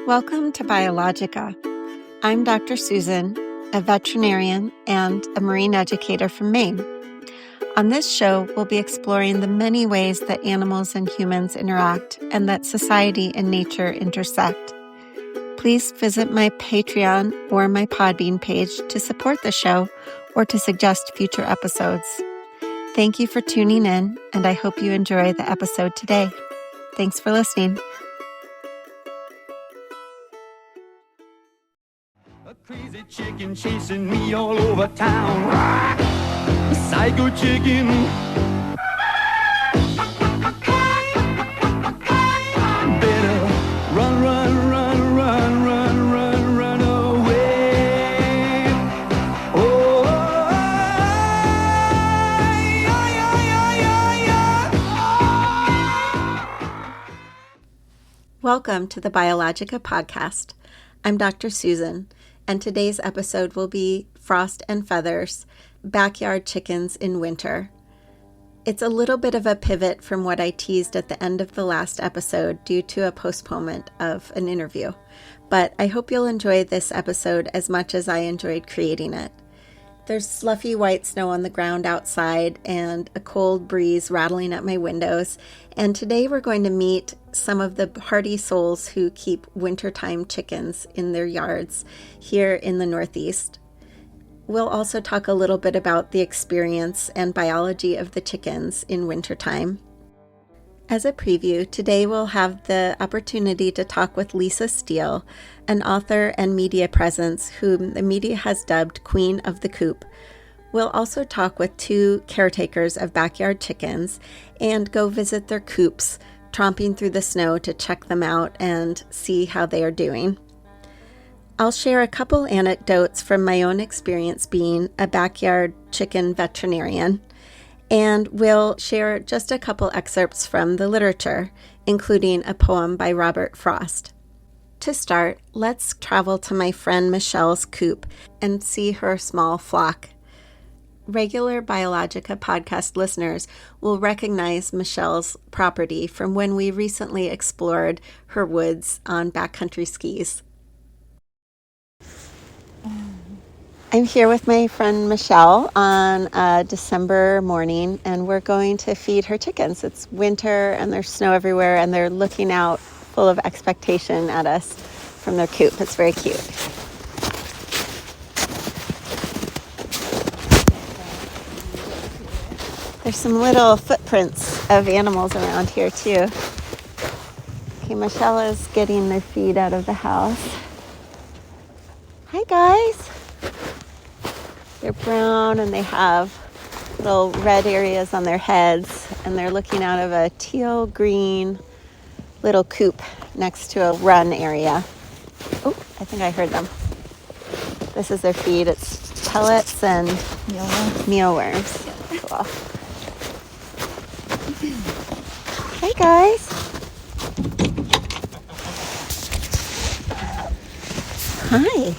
Welcome to Biologica. I'm Dr. Susan, a veterinarian and a marine educator from Maine. On this show, we'll be exploring the many ways that animals and humans interact and that society and nature intersect. Please visit my Patreon or my Podbean page to support the show or to suggest future episodes. Thank you for tuning in, and I hope you enjoy the episode today. Thanks for listening. A crazy chicken chasing me all over town. Psycho chicken. Better run, run, run, run, run, run, run away. Oh, Welcome to the Biologica podcast. I'm Dr. Susan, and today's episode will be Frost and Feathers, Backyard Chickens in Winter. It's a little bit of a pivot from what I teased at the end of the last episode due to a postponement of an interview, but I hope you'll enjoy this episode as much as I enjoyed creating it. There's fluffy white snow on the ground outside and a cold breeze rattling at my windows, and today we're going to meet some of the hardy souls who keep wintertime chickens in their yards here in the Northeast. We'll also talk a little bit about the experience and biology of the chickens in wintertime. As a preview, today we'll have the opportunity to talk with Lisa Steele, an author and media presence whom the media has dubbed Queen of the Coop. We'll also talk with two caretakers of backyard chickens and go visit their coops, tromping through the snow to check them out and see how they are doing. I'll share a couple anecdotes from my own experience being a backyard chicken veterinarian, and we'll share just a couple excerpts from the literature, including a poem by Robert Frost. To start, let's travel to my friend Michelle's coop and see her small flock. Regular Biologica podcast listeners will recognize Michelle's property from when we recently explored her woods on backcountry skis. I'm here with my friend Michelle on a December morning, and we're going to feed her chickens. It's winter and there's snow everywhere, and they're looking out full of expectation at us from their coop. It's very cute. There's some little footprints of animals around here too. Okay, Michelle is getting their feed out of the house. Hi guys. They're brown and they have little red areas on their heads, and they're looking out of a teal green little coop next to a run area. Oh, I think I heard them. This is their feed. It's pellets and mealworms. Cool. Hey guys. Hi.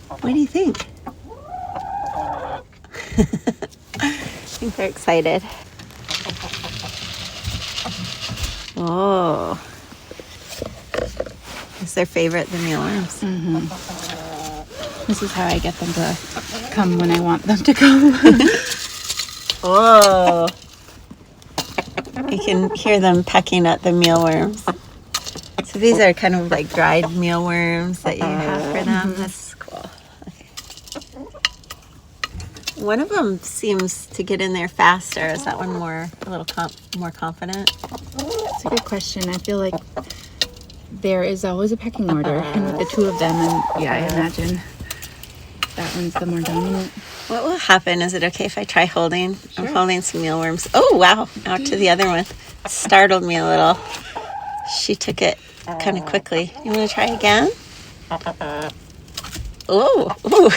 What do you think? I think they're excited. Oh. Is their favorite the mealworms? Mm-hmm. This is how I get them to come when I want them to come. Oh. You can hear them pecking at the mealworms. So these are kind of like dried mealworms that you have for them. That's cool. Okay. One of them seems to get in there faster. Is that one a little more confident? That's a good question. I feel like there is always a pecking order, and with the two of them, and I imagine that one's the more dominant. What will happen? Is it okay if I try holding? Sure. I'm holding some mealworms. Oh, wow. Out to the other one. Startled me a little. She took it kind of quickly. You want to try again? Oh, ooh.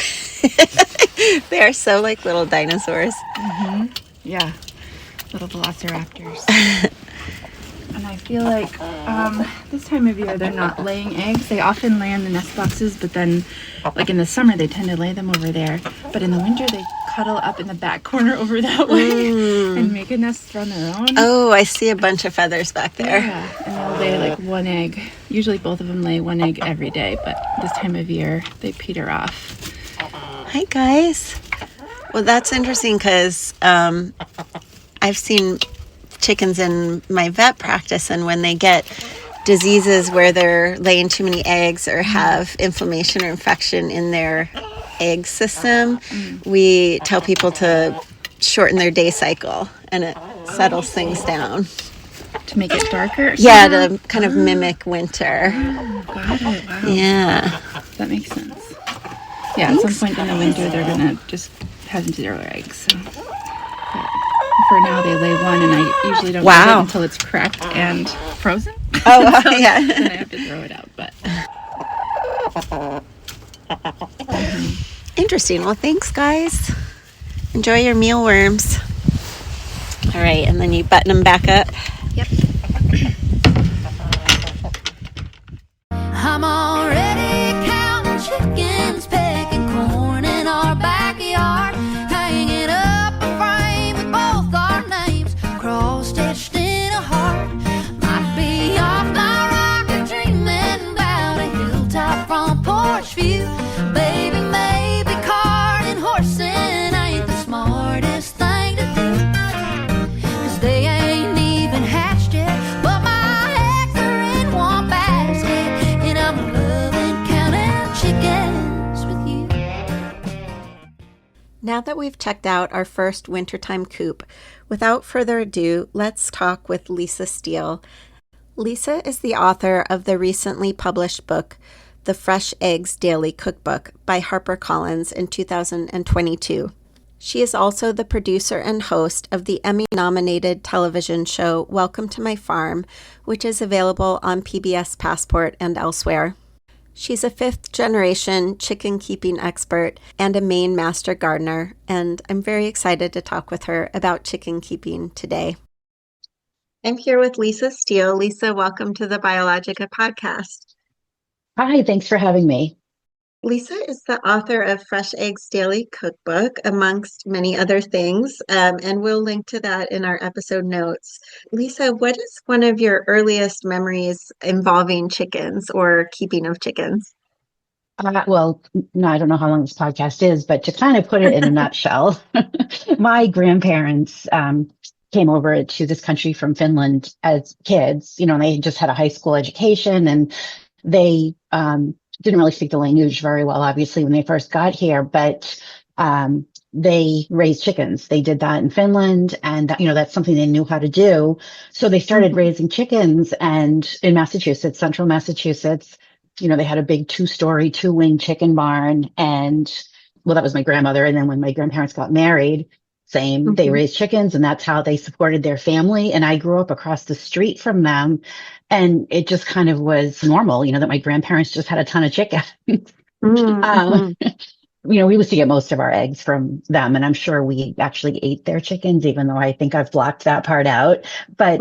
They are so like little dinosaurs. Mm-hmm. Yeah, little velociraptors. And I feel like this time of year they're not laying eggs. They often lay in the nest boxes, but then like in the summer they tend to lay them over there. But in the winter they cuddle up in the back corner over that way and make a nest on their own. Oh, I see a bunch of feathers back there. Yeah, and they'll lay like one egg Usually both of them lay one egg every day, but this time of year they peter off. Hi, guys. Well, that's interesting because I've seen chickens in my vet practice, and when they get diseases where they're laying too many eggs or have inflammation or infection in their egg system, we tell people to shorten their day cycle, and it settles things down. To make it darker? Yeah, to kind of mimic winter. Oh, got it. Wow. Yeah. That makes sense. Yeah, at some point in the winter, they're going to just have zero eggs. So. But for now, they lay one, and I usually don't get it until it's cracked and frozen. Oh, so yeah. Then I have to throw it out. But Interesting. Well, thanks, guys. Enjoy your mealworms. All right, and then you button them back up. Yep. I'm already counting chickens, pecking corn in our backyard, hanging up a frame with both our names cross-stitched in a heart. Might be off my rocker dreaming about a hilltop front porch view. Baby, maybe carting horsing ain't the smartest thing to do, 'cause they ain't even hatched yet, but my eggs are in one basket, and I'm loving counting chickens with you. Now that we've checked out our first wintertime coop, without further ado, let's talk with Lisa Steele. Lisa is the author of the recently published book, The Fresh Eggs Daily Cookbook by HarperCollins in 2022. She is also the producer and host of the Emmy-nominated television show Welcome to My Farm, which is available on PBS Passport and elsewhere. She's a fifth-generation chicken-keeping expert and a Maine master gardener, and I'm very excited to talk with her about chicken keeping today. I'm here with Lisa Steele. Lisa, welcome to the Biologica podcast. Hi, thanks for having me. Lisa is the author of Fresh Eggs Daily Cookbook, amongst many other things, and we'll link to that in our episode notes. Lisa, what is one of your earliest memories involving chickens or keeping of chickens? Well, no, I don't know how long this podcast is, but to kind of put it in a nutshell, my grandparents came over to this country from Finland as kids. You know, they just had a high school education, and they didn't really speak the language very well, obviously, when they first got here, but they raised chickens. They did that in Finland, and that's something they knew how to do. So they started raising chickens, and in Massachusetts, central Massachusetts, they had a big 2-story, 2-wing chicken barn. And well, that was my grandmother. And then when my grandparents got married, same, they raised chickens, and that's how they supported their family. And I grew up across the street from them, and it just kind of was normal, that my grandparents just had a ton of chickens. We used to get most of our eggs from them, and I'm sure we actually ate their chickens, even though I think I've blocked that part out. But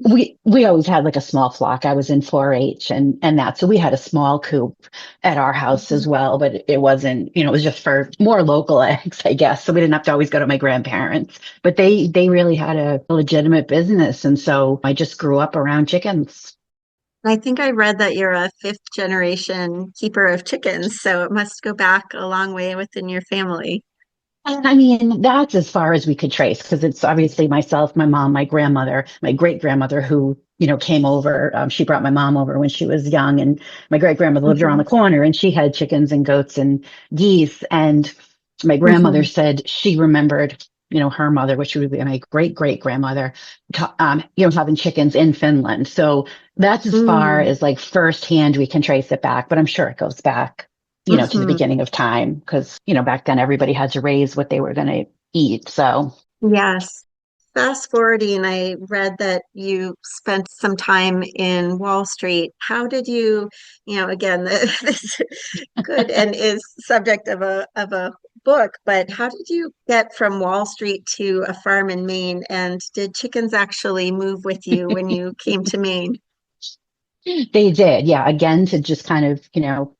we always had like a small flock. I was in 4-H and that, so we had a small coop at our house as well. But it wasn't, it was just for more local eggs, I guess. So we didn't have to always go to my grandparents. But they really had a legitimate business, and so I just grew up around chickens. I think I read that you're a fifth generation keeper of chickens, so it must go back a long way within your family. I mean, that's as far as we could trace, because it's obviously myself, my mom, my grandmother, my great grandmother who, came over. She brought my mom over when she was young, and my great grandmother lived around the corner, and she had chickens and goats and geese. And my grandmother said she remembered, her mother, which would be my great great grandmother, having chickens in Finland. So that's as far as like firsthand we can trace it back. But I'm sure it goes back, to the beginning of time, because, back then everybody had to raise what they were going to eat. So yes. Fast forwarding, I read that you spent some time in Wall Street. How did you, again, this could and is subject of a book, but how did you get from Wall Street to a farm in Maine? And did chickens actually move with you when you came to Maine? They did. Yeah. Again, to just kind of,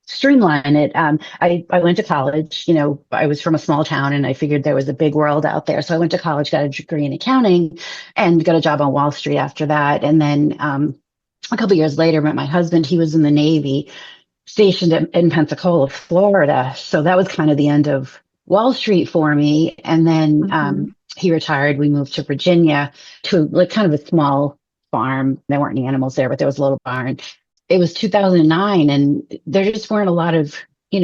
streamline it. I went to college, I was from a small town, and I figured there was a big world out there. So I went to college, got a degree in accounting, and got a job on Wall Street after that. And then, a couple years later, met my husband. He was in the Navy, stationed in Pensacola, Florida. So that was kind of the end of Wall Street for me. And then Mm-hmm. he retired. We moved to Virginia to like kind of a small farm. There weren't any animals there, but there was a little barn. It was 2009, and there just weren't a lot of,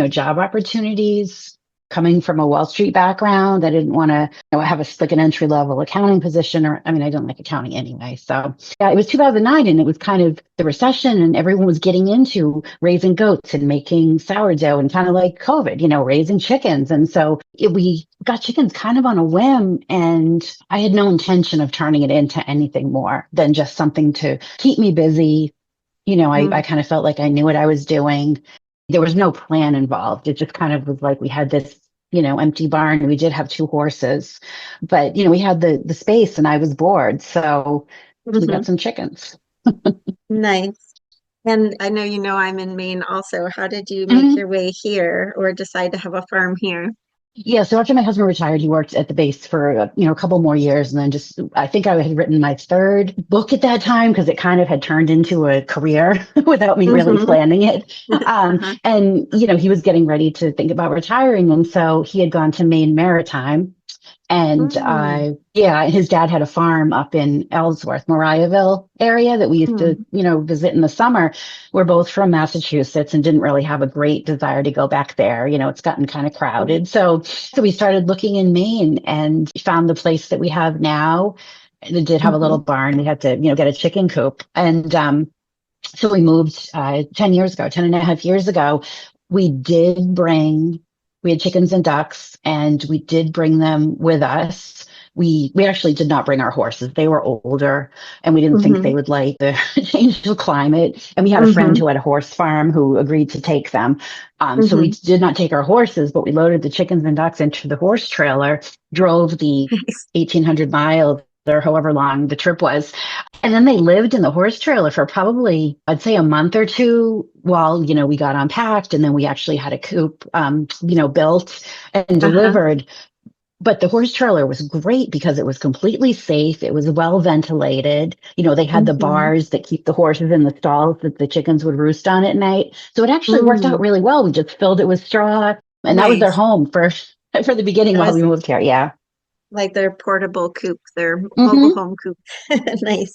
job opportunities coming from a Wall Street background. I didn't want to have like an entry level accounting position, or I mean, I didn't like accounting anyway. So yeah, it was 2009, and it was kind of the recession, and everyone was getting into raising goats and making sourdough, and kind of like COVID, raising chickens. And so we got chickens kind of on a whim, and I had no intention of turning it into anything more than just something to keep me busy. I kind of felt like I knew what I was doing. There was no plan involved. It just kind of was like we had this, empty barn. We did have two horses, but, we had the space, and I was bored. So we Mm-hmm. got some chickens. Nice. And I know I'm in Maine also. How did you make Mhm. your way here or decide to have a farm here? Yeah. So after my husband retired, he worked at the base for, a couple more years. And then I think I had written my third book at that time because it kind of had turned into a career without me really Mm-hmm. planning it. Uh-huh. And, he was getting ready to think about retiring. And so he had gone to Maine Maritime. And Mm, his dad had a farm up in Ellsworth, Mariahville area that we used to, mm, visit in the summer. We're both from Massachusetts and didn't really have a great desire to go back there. It's gotten kind of crowded. So we started looking in Maine and found the place that we have now. It did have a little mhm, barn. We had to, get a chicken coop. And so we moved 10 years ago, 10 and a half years ago. We did bring, we had chickens and ducks, and we did bring them with us. We actually did not bring our horses. They were older, and we didn't think mhm, they would like the change of climate. And we had a friend mhm, who had a horse farm who agreed to take them. So we mhm. did not take our horses, but we loaded the chickens and ducks into the horse trailer, drove the 1,800 miles or however long the trip was, and then they lived in the horse trailer for probably, I'd say, a month or two while, we got unpacked, and then we actually had a coop, built and Uh-huh. delivered. But the horse trailer was great because it was completely safe. It was well ventilated. They had the Mhm. bars that keep the horses in the stalls that the chickens would roost on at night. So it actually worked out Mm, really well. We just filled it with straw, and that was their nice. home for the beginning That while we was moved here. Yeah. like their portable coop, their mobile Hmm. home coop. Nice.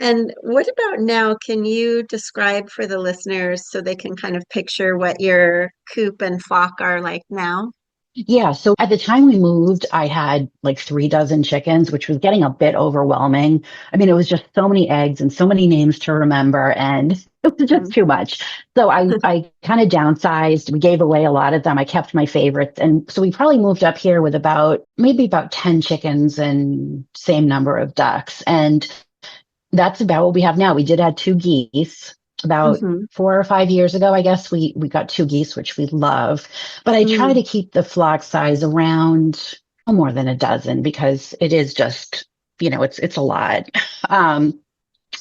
And what about now? Can you describe for the listeners so they can kind of picture what your coop and flock are like now? Yeah. So at the time we moved, I had like 3 dozen chickens, which was getting a bit overwhelming. I mean, it was just so many eggs and so many names to remember, and it was just Mhm. too much. So I kind of downsized. We gave away a lot of them. I kept my favorites. And so we probably moved up here with maybe about 10 chickens and same number of ducks. And that's about what we have now. We did add 2 geese about Mhm. 4 or 5 years ago. I guess we got 2 geese, which we love. But I try Mm, to keep the flock size around no more than a dozen because it is just, it's a lot. Um,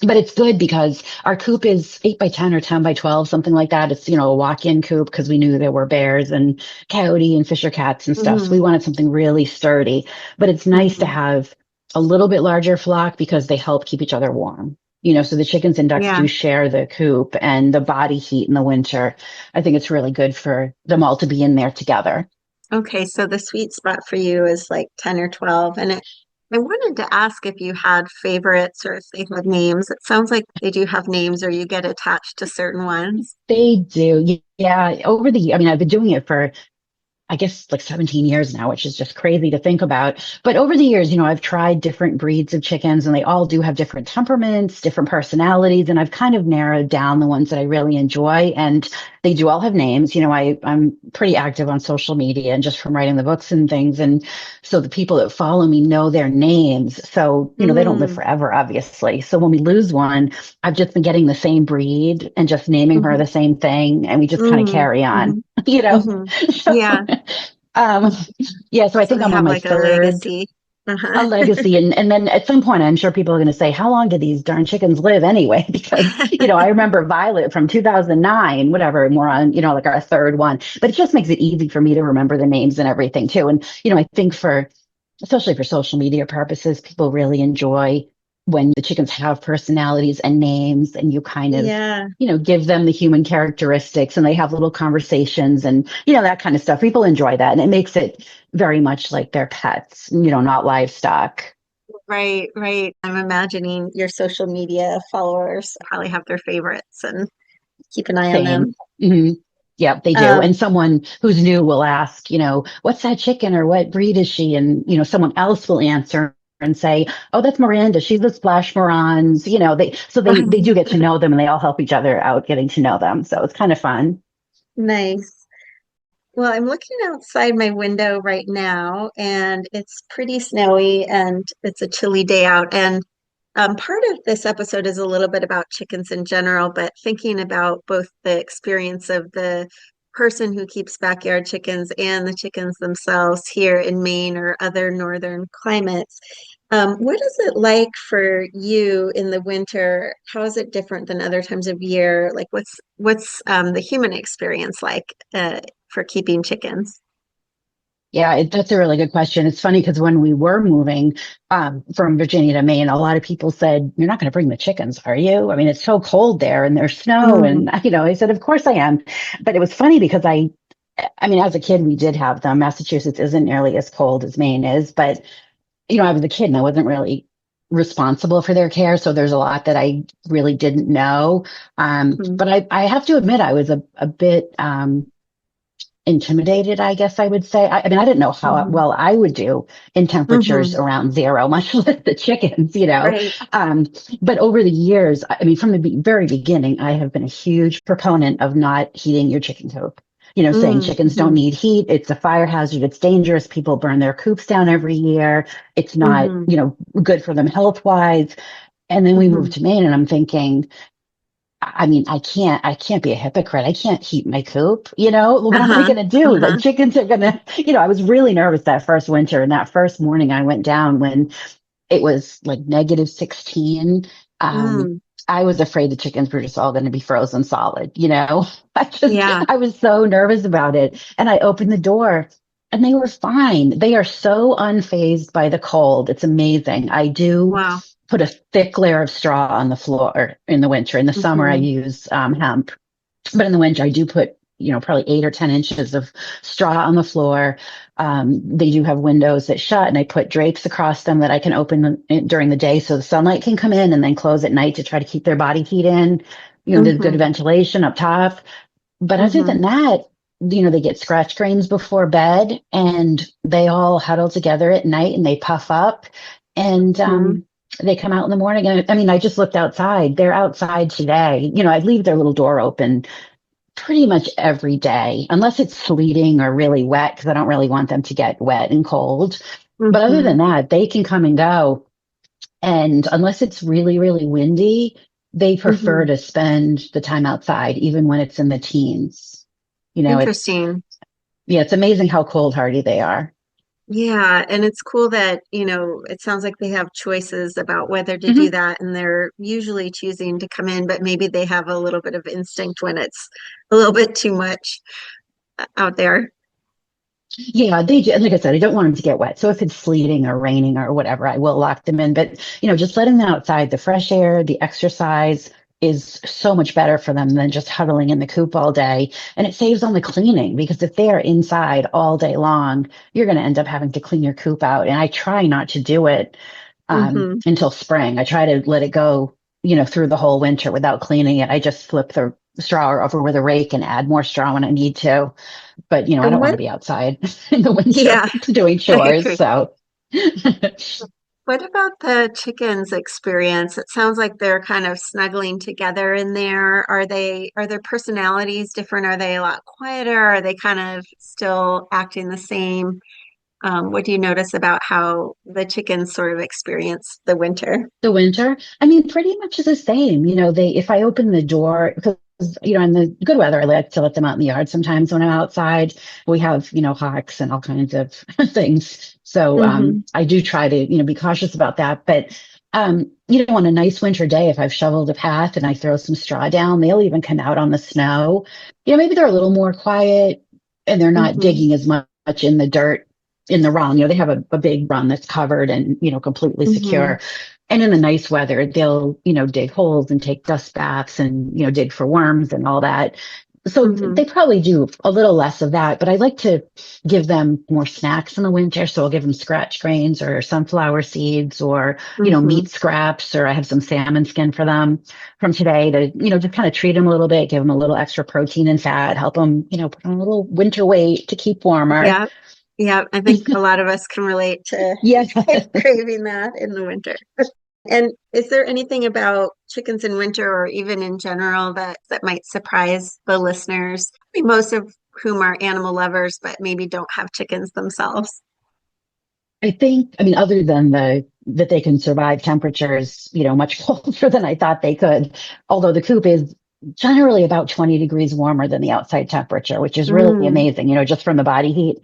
but it's good because our coop is 8 by 10 or 10 by 12, something like that. It's, a walk-in coop because we knew there were bears and coyote and fisher cats and stuff. So we mhm, wanted something really sturdy, but it's nice to mhm. have a little bit larger flock because they help keep each other warm. So the chickens and ducks Yeah. do share the coop and the body heat in the winter. I think it's really good for them all to be in there together. Okay, so the sweet spot for you is like 10 or 12. And I wanted to ask if you had favorites or if they had names. It sounds like they do have names or you get attached to certain ones. They do. Yeah. I mean, I've been doing it for I guess like 17 years now, which is just crazy to think about. But over the years, I've tried different breeds of chickens, and they all do have different temperaments, different personalities. And I've kind of narrowed down the ones that I really enjoy. And they do all have names. I'm pretty active on social media and just from writing the books and things. And so the people that follow me know their names. So, they don't live Mm, forever, obviously. So when we lose one, I've just been getting the same breed and just naming her hmm the same thing. And we just kind of mm, carry on, hmm you know? hmm So, Yeah. um, yeah, so I So think they I'm on have my like a third legacy. a Uh-huh. legacy. And then at some point, I'm sure people are going to say, how long did these darn chickens live anyway? Because, I remember Violet from 2009, whatever, and we're on, like our third one. But it just makes it easy for me to remember the names and everything too. And, I think especially for social media purposes, people really enjoy when the chickens have personalities and names and you kind of, Yeah. give them the human characteristics and they have little conversations and, that kind of stuff. People enjoy that. And it makes it very much like their pets, not livestock. Right, right. I'm imagining your social media followers probably have their favorites and keep an eye on Same. them. hmm Yep, they do. And Um, someone who's new will ask, what's that chicken or what breed is she? And, someone else will answer and say, oh, that's Miranda. She's the Splash Morans. They do get to know them and they all help each other out getting to know them. So it's kind of fun. nice. Well, I'm looking outside my window right now, and it's pretty snowy and it's a chilly day out. And part of this episode is a little bit about chickens in general, but thinking about both the experience of the person who keeps backyard chickens and the chickens themselves here in Maine or other northern climates. What is it like for you in the winter? How is it different than other times of year? Like, what's the human experience like for keeping chickens? Yeah, that's a really good question. It's funny because when we were moving from Virginia to Maine, a lot of people said, "You're not going to bring the chickens, are you? I mean, it's so cold there and there's snow." Mm, And, I said, "Of course I am." But it was funny because I mean, as a kid, we did have them. Massachusetts isn't nearly as cold as Maine is, but, I was a kid and I wasn't really responsible for their care. So there's a lot that I really didn't know. mm, But I have to admit, I was a bit, intimidated, I guess I would say. I mean, I didn't know how mhm, well I would do in temperatures mhm. around zero, much less the chickens. Right. Um, but over the years, I mean, from the very beginning, I have been a huge proponent of not heating your chicken coop. Saying Mm, chickens don't mhm, need heat. It's a fire hazard. It's dangerous. People burn their coops down every year. It's not, mhm, good for them health wise. And then we moved mhm. to Maine and I'm thinking, I mean, I can't be a hypocrite. I can't heat my coop, What am I Uh-huh. going to do? The Uh-huh. chickens are going to, I was really nervous that first winter and that first morning I went down when it was like negative 16. Um, Mm, I was afraid the chickens were just all going to be frozen solid. yeah. I was so nervous about it. And I opened the door and they were fine. They are so unfazed by the cold. It's amazing. I do Wow. put a thick layer of straw on the floor in the winter. In the summer, I Mhm, use hemp, but in the winter, I do put, probably 8 or 10 inches of straw on the floor. They do have windows that shut, and I put drapes across them that I can open during the day so the sunlight can come in, and then close at night to try to keep their body heat in. There's good mhm, ventilation up top. But other mhm, than that, they get scratch grains before bed, and they all huddle together at night and they puff up. And mhm. they come out in the morning. And I mean, I just looked outside. They're outside today. I leave their little door open pretty much every day, unless it's sleeting or really wet, because I don't really want them to get wet and cold. But other than Mhm. that, they can come and go. And unless it's really, really windy, they prefer Mhm. to spend the time outside, even when it's in the teens. It's, Interesting. yeah, it's amazing how cold hardy they are. Yeah, and it's cool that, it sounds like they have choices about whether to do Mhm. that, and they're usually choosing to come in, but maybe they have a little bit of instinct when it's a little bit too much out there. Yeah, they do. Like I said, I don't want them to get wet. So if it's sleeting or raining or whatever, I will lock them in. But, just letting them outside, the fresh air, the exercise is so much better for them than just huddling in the coop all day. And it saves on the cleaning because if they are inside all day long, you're going to end up having to clean your coop out. And I try not to do it Hmm. until spring. I try to let it go, through the whole winter without cleaning it. I just flip the straw over with a rake and add more straw when I need to. But, I And don't want what, to be outside in the winter yeah, doing I chores. agree. So, What about the chickens experience? It sounds like they're kind of snuggling together in there. Are their personalities different? Are they a lot quieter? Are they kind of still acting the same? What do you notice about how the chickens sort of experience the winter? the winter, I mean, pretty much the same. If I open the door, because, in the good weather, I like to let them out in the yard sometimes when I'm outside. We have, hawks and all kinds of things. So, Hmm. I do try to, be cautious about that. But, on a nice winter day, if I've shoveled a path and I throw some straw down, they'll even come out on the snow. Maybe they're a little more quiet and they're not Hmm. digging as much in the dirt in the run. They have a big run that's covered and, completely Hmm. secure. And in the nice weather, they'll, dig holes and take dust baths and, dig for worms and all that. So Mm-hmm. they probably do a little less of that, but I like to give them more snacks in the winter. So I'll give them scratch grains or sunflower seeds or, Mm-hmm. meat scraps, or I have some salmon skin for them from today to, just kind of treat them a little bit, give them a little extra protein and fat, help them, put on a little winter weight to keep warmer. Yeah. Yeah. I think a lot of us can relate to Yeah. craving that in the winter. And is there anything about chickens in winter or even in general that might surprise the listeners? I mean, most of whom are animal lovers, but maybe don't have chickens themselves. Other than that they can survive temperatures, much colder than I thought they could, although the coop is generally about 20 degrees warmer than the outside temperature, which is really Mm, amazing, just from the body heat,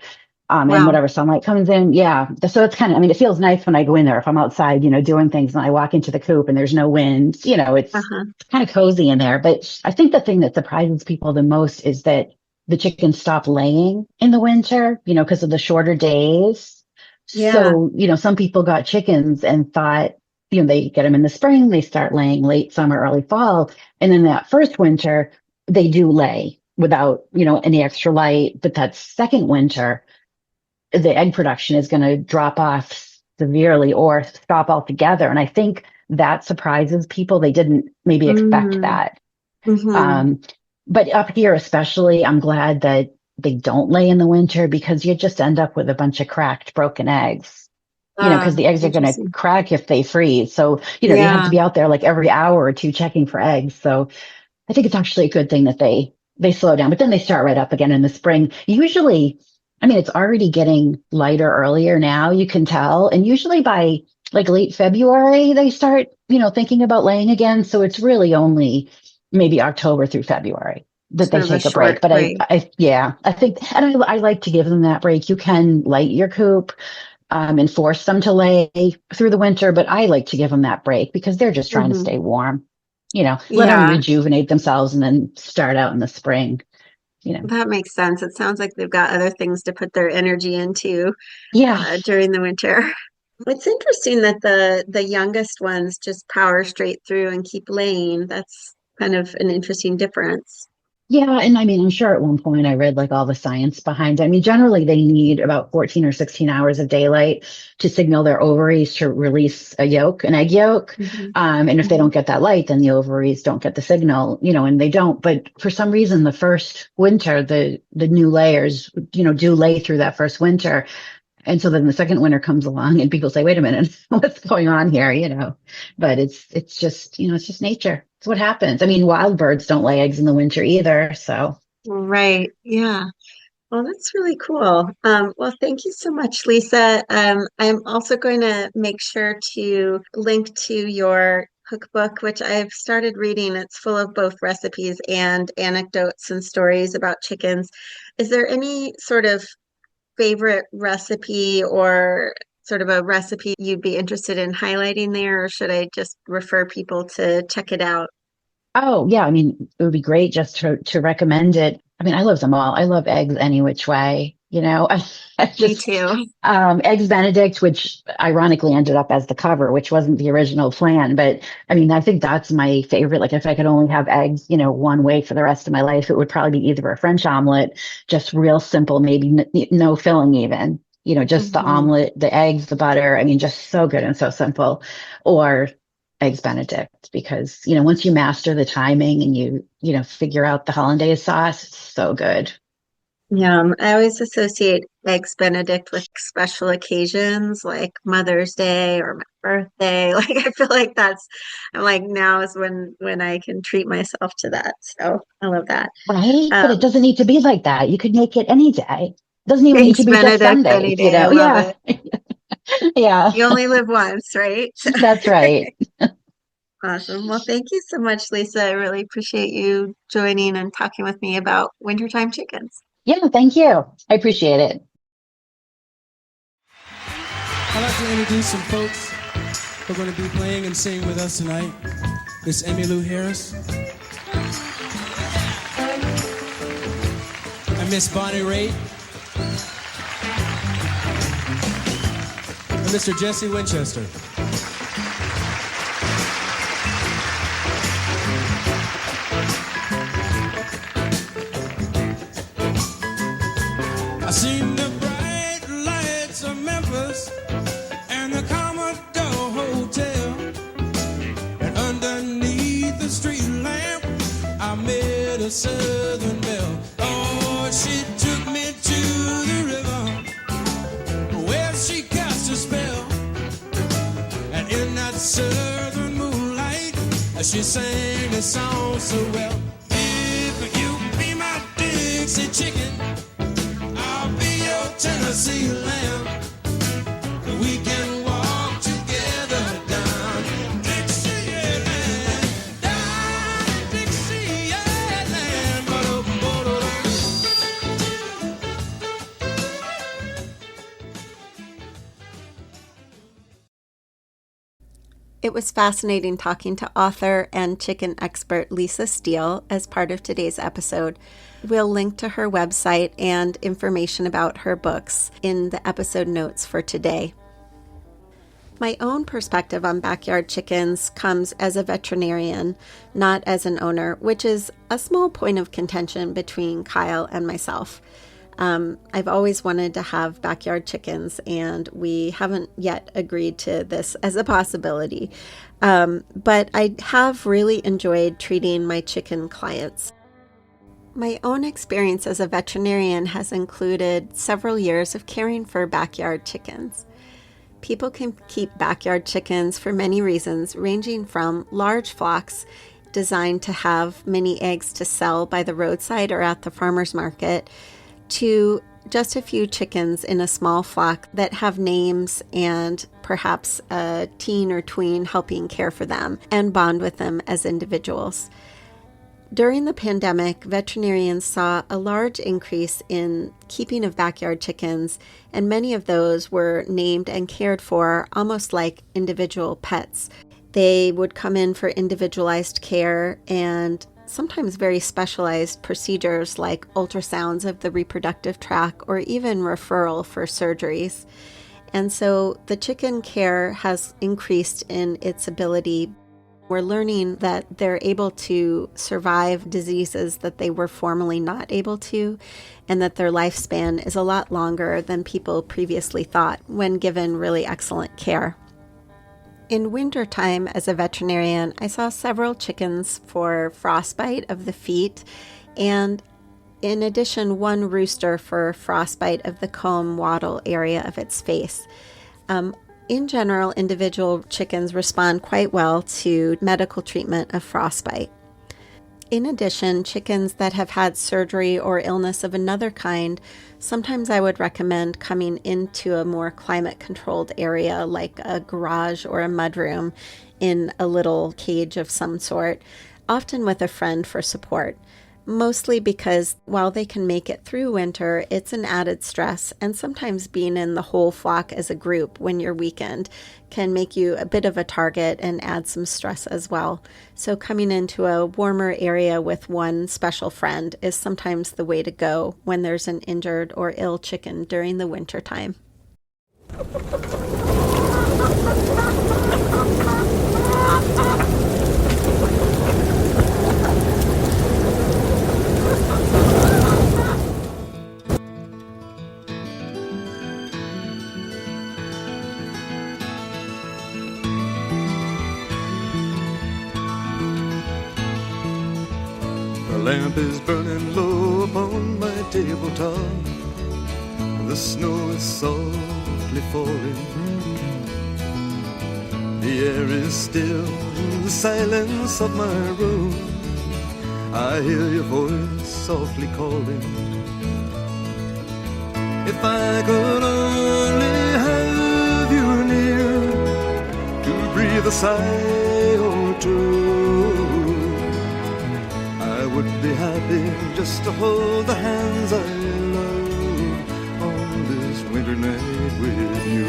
and wow. whatever sunlight comes in. Yeah. So it's it feels nice when I go in there. If I'm outside, doing things and I walk into the coop and there's no wind, Uh-huh. it's kind of cozy in there. But I think the thing that surprises people the most is that the chickens stop laying in the winter, because of the shorter days. Yeah. So, some people got chickens and thought, they get them in the spring, they start laying late summer, early fall. And then that first winter, they do lay without, any extra light. But that second winter, the egg production is going to drop off severely or stop altogether. And I think that surprises people. They didn't maybe expect Mm, that. mm-hmm. Um, but up here, especially, I'm glad that they don't lay in the winter because you just end up with a bunch of cracked, broken eggs, because the eggs are going to Interesting. crack if they freeze. So, you have to Yeah. be out there like every hour or two checking for eggs. So I think it's actually a good thing that they slow down, but then they start right up again in the spring. Usually, it's already getting lighter earlier now, you can tell. And usually by like late February, they start, thinking about laying again. So it's really only maybe October through February that they Sort of a take a break. short But break. yeah, I think, and I like to give them that break. You can light your coop, and force them to lay through the winter, but I like to give them that break because they're just trying to Mm-hmm. stay warm, let them Yeah, rejuvenate themselves and then start out in the spring. that makes sense. It sounds like they've got other things to put their energy into Yeah. during the winter. It's interesting that the youngest ones just power straight through and keep laying. That's kind of an interesting difference. Yeah. And I'm sure at one point I read like all the science behind it. Generally they need about 14 or 16 hours of daylight to signal their ovaries to release an egg yolk. Hmm. And if they Hmm. don't get that light, then the ovaries don't get the signal, and they don't. But for some reason, the first winter, the new layers, do lay through that first winter. And so then the second winter comes along and people say, wait a minute, what's going on here? But it's just, it's just nature. It's what happens. Wild birds don't lay eggs in the winter either. So Right. Yeah. Well, that's really cool. Well, thank you so much, Lisa. I'm also going to make sure to link to your cookbook, which I've started reading. It's full of both recipes and anecdotes and stories about chickens. Is there any sort of favorite recipe or sort of a recipe you'd be interested in highlighting there, or should I just refer people to check it out? oh yeah, it would be great just to recommend it. I love them all. I love eggs any which way. I Me just too. eggs Benedict, which ironically ended up as the cover, which wasn't the original plan. But I think that's my favorite. Like if I could only have eggs, one way for the rest of my life, it would probably be either a French omelet, just real simple, maybe no filling even. Just the Hmm. omelet, the eggs, the butter. Just so good and so simple. Or eggs Benedict because, once you master the timing and you figure out the hollandaise sauce, it's so good. Yeah, I always associate Eggs Benedict with special occasions like Mother's Day or my birthday. Like I feel like I'm like now is when I can treat myself to that. So I love that. Right? But it Um, doesn't need to be like that. You could make it any day. Doesn't even need to Eggs be just Benedict any Sundays, day. I love Yeah. it. Yeah. You only live once, right? That's right. Awesome. Well, thank you so much, Lisa. I really appreciate you joining and talking with me about wintertime chickens. Yeah, thank you. I appreciate it. I'd like to introduce some folks who are going to be playing and singing with us tonight. Miss Emmylou Harris and Miss Bonnie Raitt and Mr. Jesse Winchester. the Southern Belle. Oh, she took me to the river where she cast a spell. And in that southern moonlight, she sang a song so well. If you be my Dixie chicken, I'll be your Tennessee lamb. We can walk together down Dixieland, down Dixieland. It was fascinating talking to author and chicken expert Lisa Steele as part of today's episode. We'll link to her website and information about her books in the episode notes for today. My own perspective on backyard chickens comes as a veterinarian, not as an owner, which is a small point of contention between Kyle and myself. I've always wanted to have backyard chickens, and we haven't yet agreed to this as a possibility. But I have really enjoyed treating my chicken clients. My own experience as a veterinarian has included several years of caring for backyard chickens. People can keep backyard chickens for many reasons, ranging from large flocks designed to have many eggs to sell by the roadside or at the farmer's market, to just a few chickens in a small flock that have names and perhaps a teen or tween helping care for them and bond with them as individuals. During the pandemic, veterinarians saw a large increase in keeping of backyard chickens, and many of those were named and cared for almost like individual pets. They would come in for individualized care and sometimes very specialized procedures like ultrasounds of the reproductive tract or even referral for surgeries. And so the chicken care has increased in its ability. We're learning that they're able to survive diseases that they were formerly not able to, and that their lifespan is a lot longer than people previously thought when given really excellent care. In wintertime, as a veterinarian, I saw several chickens for frostbite of the feet, and in addition, one rooster for frostbite of the comb wattle area of its face. In general, individual chickens respond quite well to medical treatment of frostbite. In addition, chickens that have had surgery or illness of another kind, sometimes I would recommend coming into a more climate-controlled area like a garage or a mudroom in a little cage of some sort, often with a friend for support. Mostly because while they can make it through winter, it's an added stress, and sometimes being in the whole flock as a group when you're weakened can make you a bit of a target and add some stress as well. So coming into a warmer area with one special friend is sometimes the way to go when there's an injured or ill chicken during the winter time. The lamp is burning low upon my tabletop. The snow is softly falling. The air is still in the silence of my room. I hear your voice softly calling. If I could only have you near to breathe a sigh or two, I would be happy just to hold the hands I love on this winter night with you.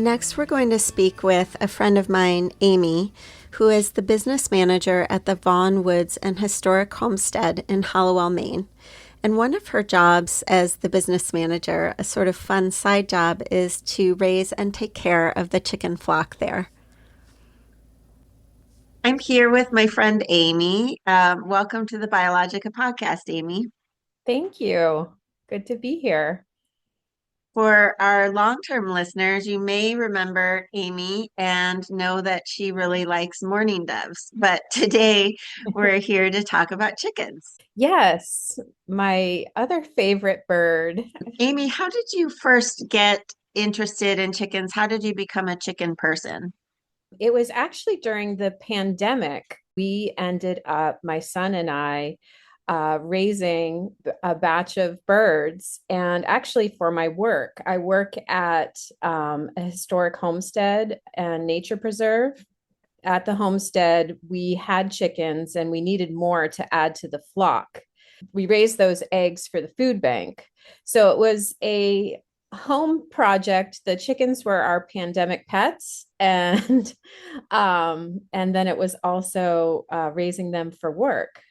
Next, we're going to speak with a friend of mine, Amy, who is the business manager at the Vaughan Woods and Historic Homestead in Hallowell, Maine. And one of her jobs as the business manager, a sort of fun side job, is to raise and take care of the chicken flock there. I'm here with my friend Amy. Welcome to the Biologica podcast, Amy. Thank you. Good to be here. For our long-term listeners, you may remember Amy and know that she really likes mourning doves. But today we're here to talk about chickens. Yes, my other favorite bird. Amy, how did you first get interested in chickens? How did you become a chicken person? It was actually during the pandemic. We ended up, my son and I, raising a batch of birds. And actually, for my work, I work at a historic homestead and nature preserve. At the homestead, we had chickens and we needed more to add to the flock. We raised those eggs for the food bank. So it was a home project. The chickens were our pandemic pets, and then it was also raising them for work.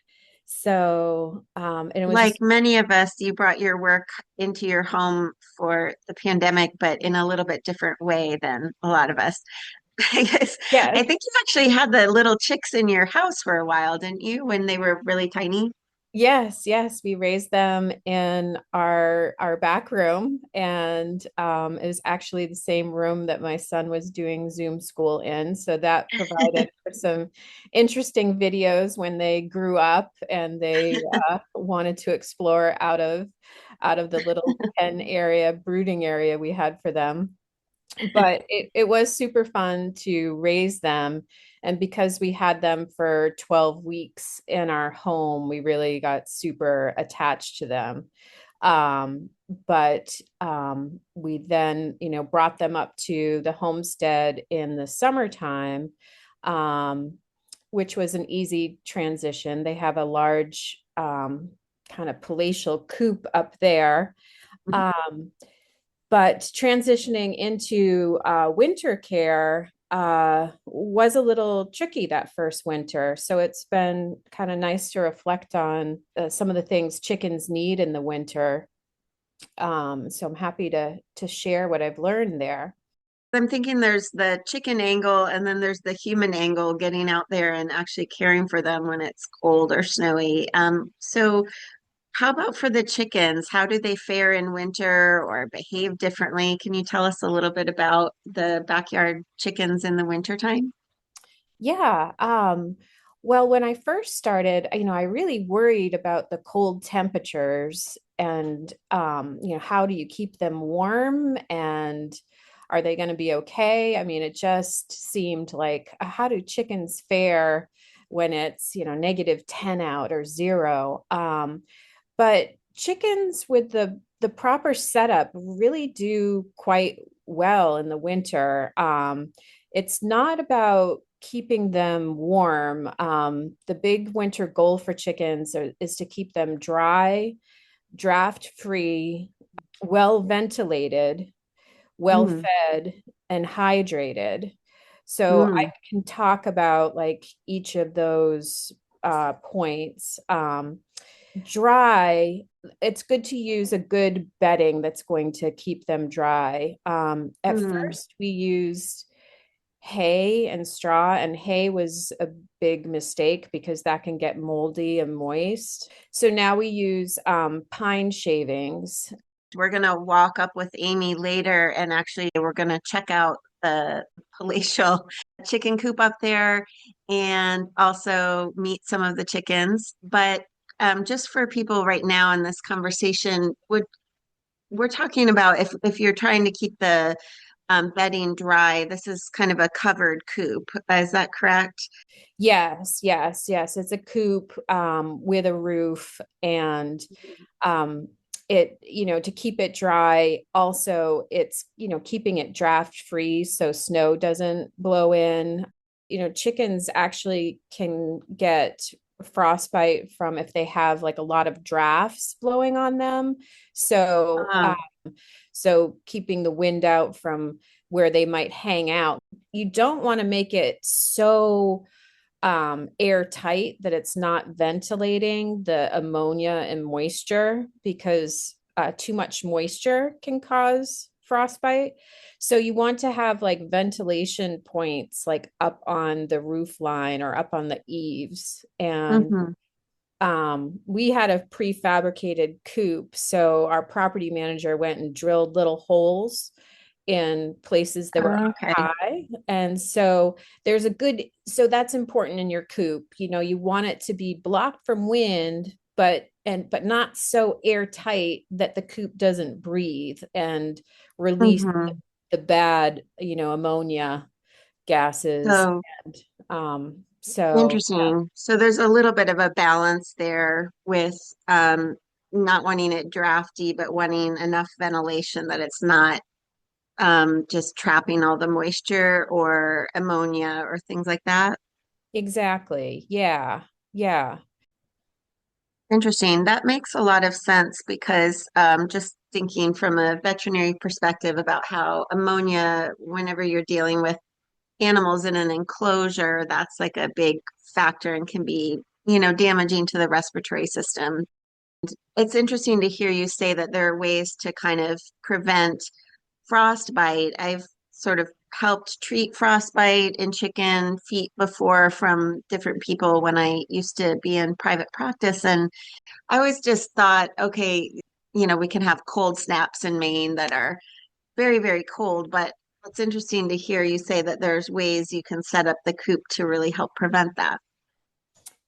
So and it was Like just many of us, you brought your work into your home for the pandemic, but in a little bit different way than a lot of us. I guess yeah. I think you actually had the little chicks in your house for a while, didn't you, when they were really tiny? Yes, yes, we raised them in our back room, and it was actually the same room that my son was doing Zoom school in. So that provided for some interesting videos when they grew up and they wanted to explore out of the little pen area, brooding area we had for them. But it was super fun to raise them. And because we had them for 12 weeks in our home, we really got super attached to them. But we then, brought them up to the homestead in the summertime, um, which was an easy transition. They have a large kind of palatial coop up there. Um, but transitioning into winter care was a little tricky that first winter. So it's been kind of nice to reflect on some of the things chickens need in the winter. So I'm happy to share what I've learned there. I'm thinking there's the chicken angle and then there's the human angle getting out there and actually caring for them when it's cold or snowy. So how about for the chickens? How do they fare in winter or behave differently? Can you tell us a little bit about the backyard chickens in the wintertime? Yeah. Well, when I first started, I really worried about the cold temperatures and, how do you keep them warm and are they going to be okay? I mean, it just seemed like how do chickens fare when it's, -10 out or zero? But chickens with the proper setup really do quite well in the winter. It's not about keeping them warm. The big winter goal for chickens is to keep them dry, draft free, well ventilated, well Mm, fed, and hydrated. So I mm, can talk about like each of those points. Dry, it's good to use a good bedding that's going to keep them dry. At mm, first, we used hay and straw, and hay was a big mistake because that can get moldy and moist. So now we use pine shavings. we're going to walk up with Amy later and actually we're going to check out the palatial chicken coop up there and also meet some of the chickens. But just for people right now in this conversation, would we're talking about if you're trying to keep the bedding dry, this is kind of a covered coop. Is that correct? Yes, yes, yes. It's a coop with a roof, and um, to keep it dry. Also, it's, keeping it draft free so snow doesn't blow in. Chickens actually can get frostbite from if they have like a lot of drafts blowing on them. So, Uh, so keeping the wind out from where they might hang out. You don't want to make it so airtight that it's not ventilating the ammonia and moisture because too much moisture can cause frostbite. So you want to have like ventilation points like up on the roof line or up on the eaves. And mhm. we had a prefabricated coop, so our property manager went and drilled little holes in places that were up Okay. high. And so there's a good, so that's important in your coop. You want it to be blocked from wind, but not so airtight that the coop doesn't breathe and release Mm-hmm. the bad, ammonia gases. So And so yeah. interesting. So there's a little bit of a balance there with not wanting it drafty, but wanting enough ventilation that it's not just trapping all the moisture or ammonia or things like that. Exactly. Yeah. Yeah. Interesting. That makes a lot of sense because just thinking from a veterinary perspective about how ammonia, whenever you're dealing with animals in an enclosure, that's like a big factor and can be, damaging to the respiratory system. It's interesting to hear you say that there are ways to kind of prevent frostbite. I've sort of helped treat frostbite in chicken feet before from different people when I used to be in private practice. And I always just thought, okay, we can have cold snaps in Maine that are very, very cold, but it's interesting to hear you say that there's ways you can set up the coop to really help prevent that.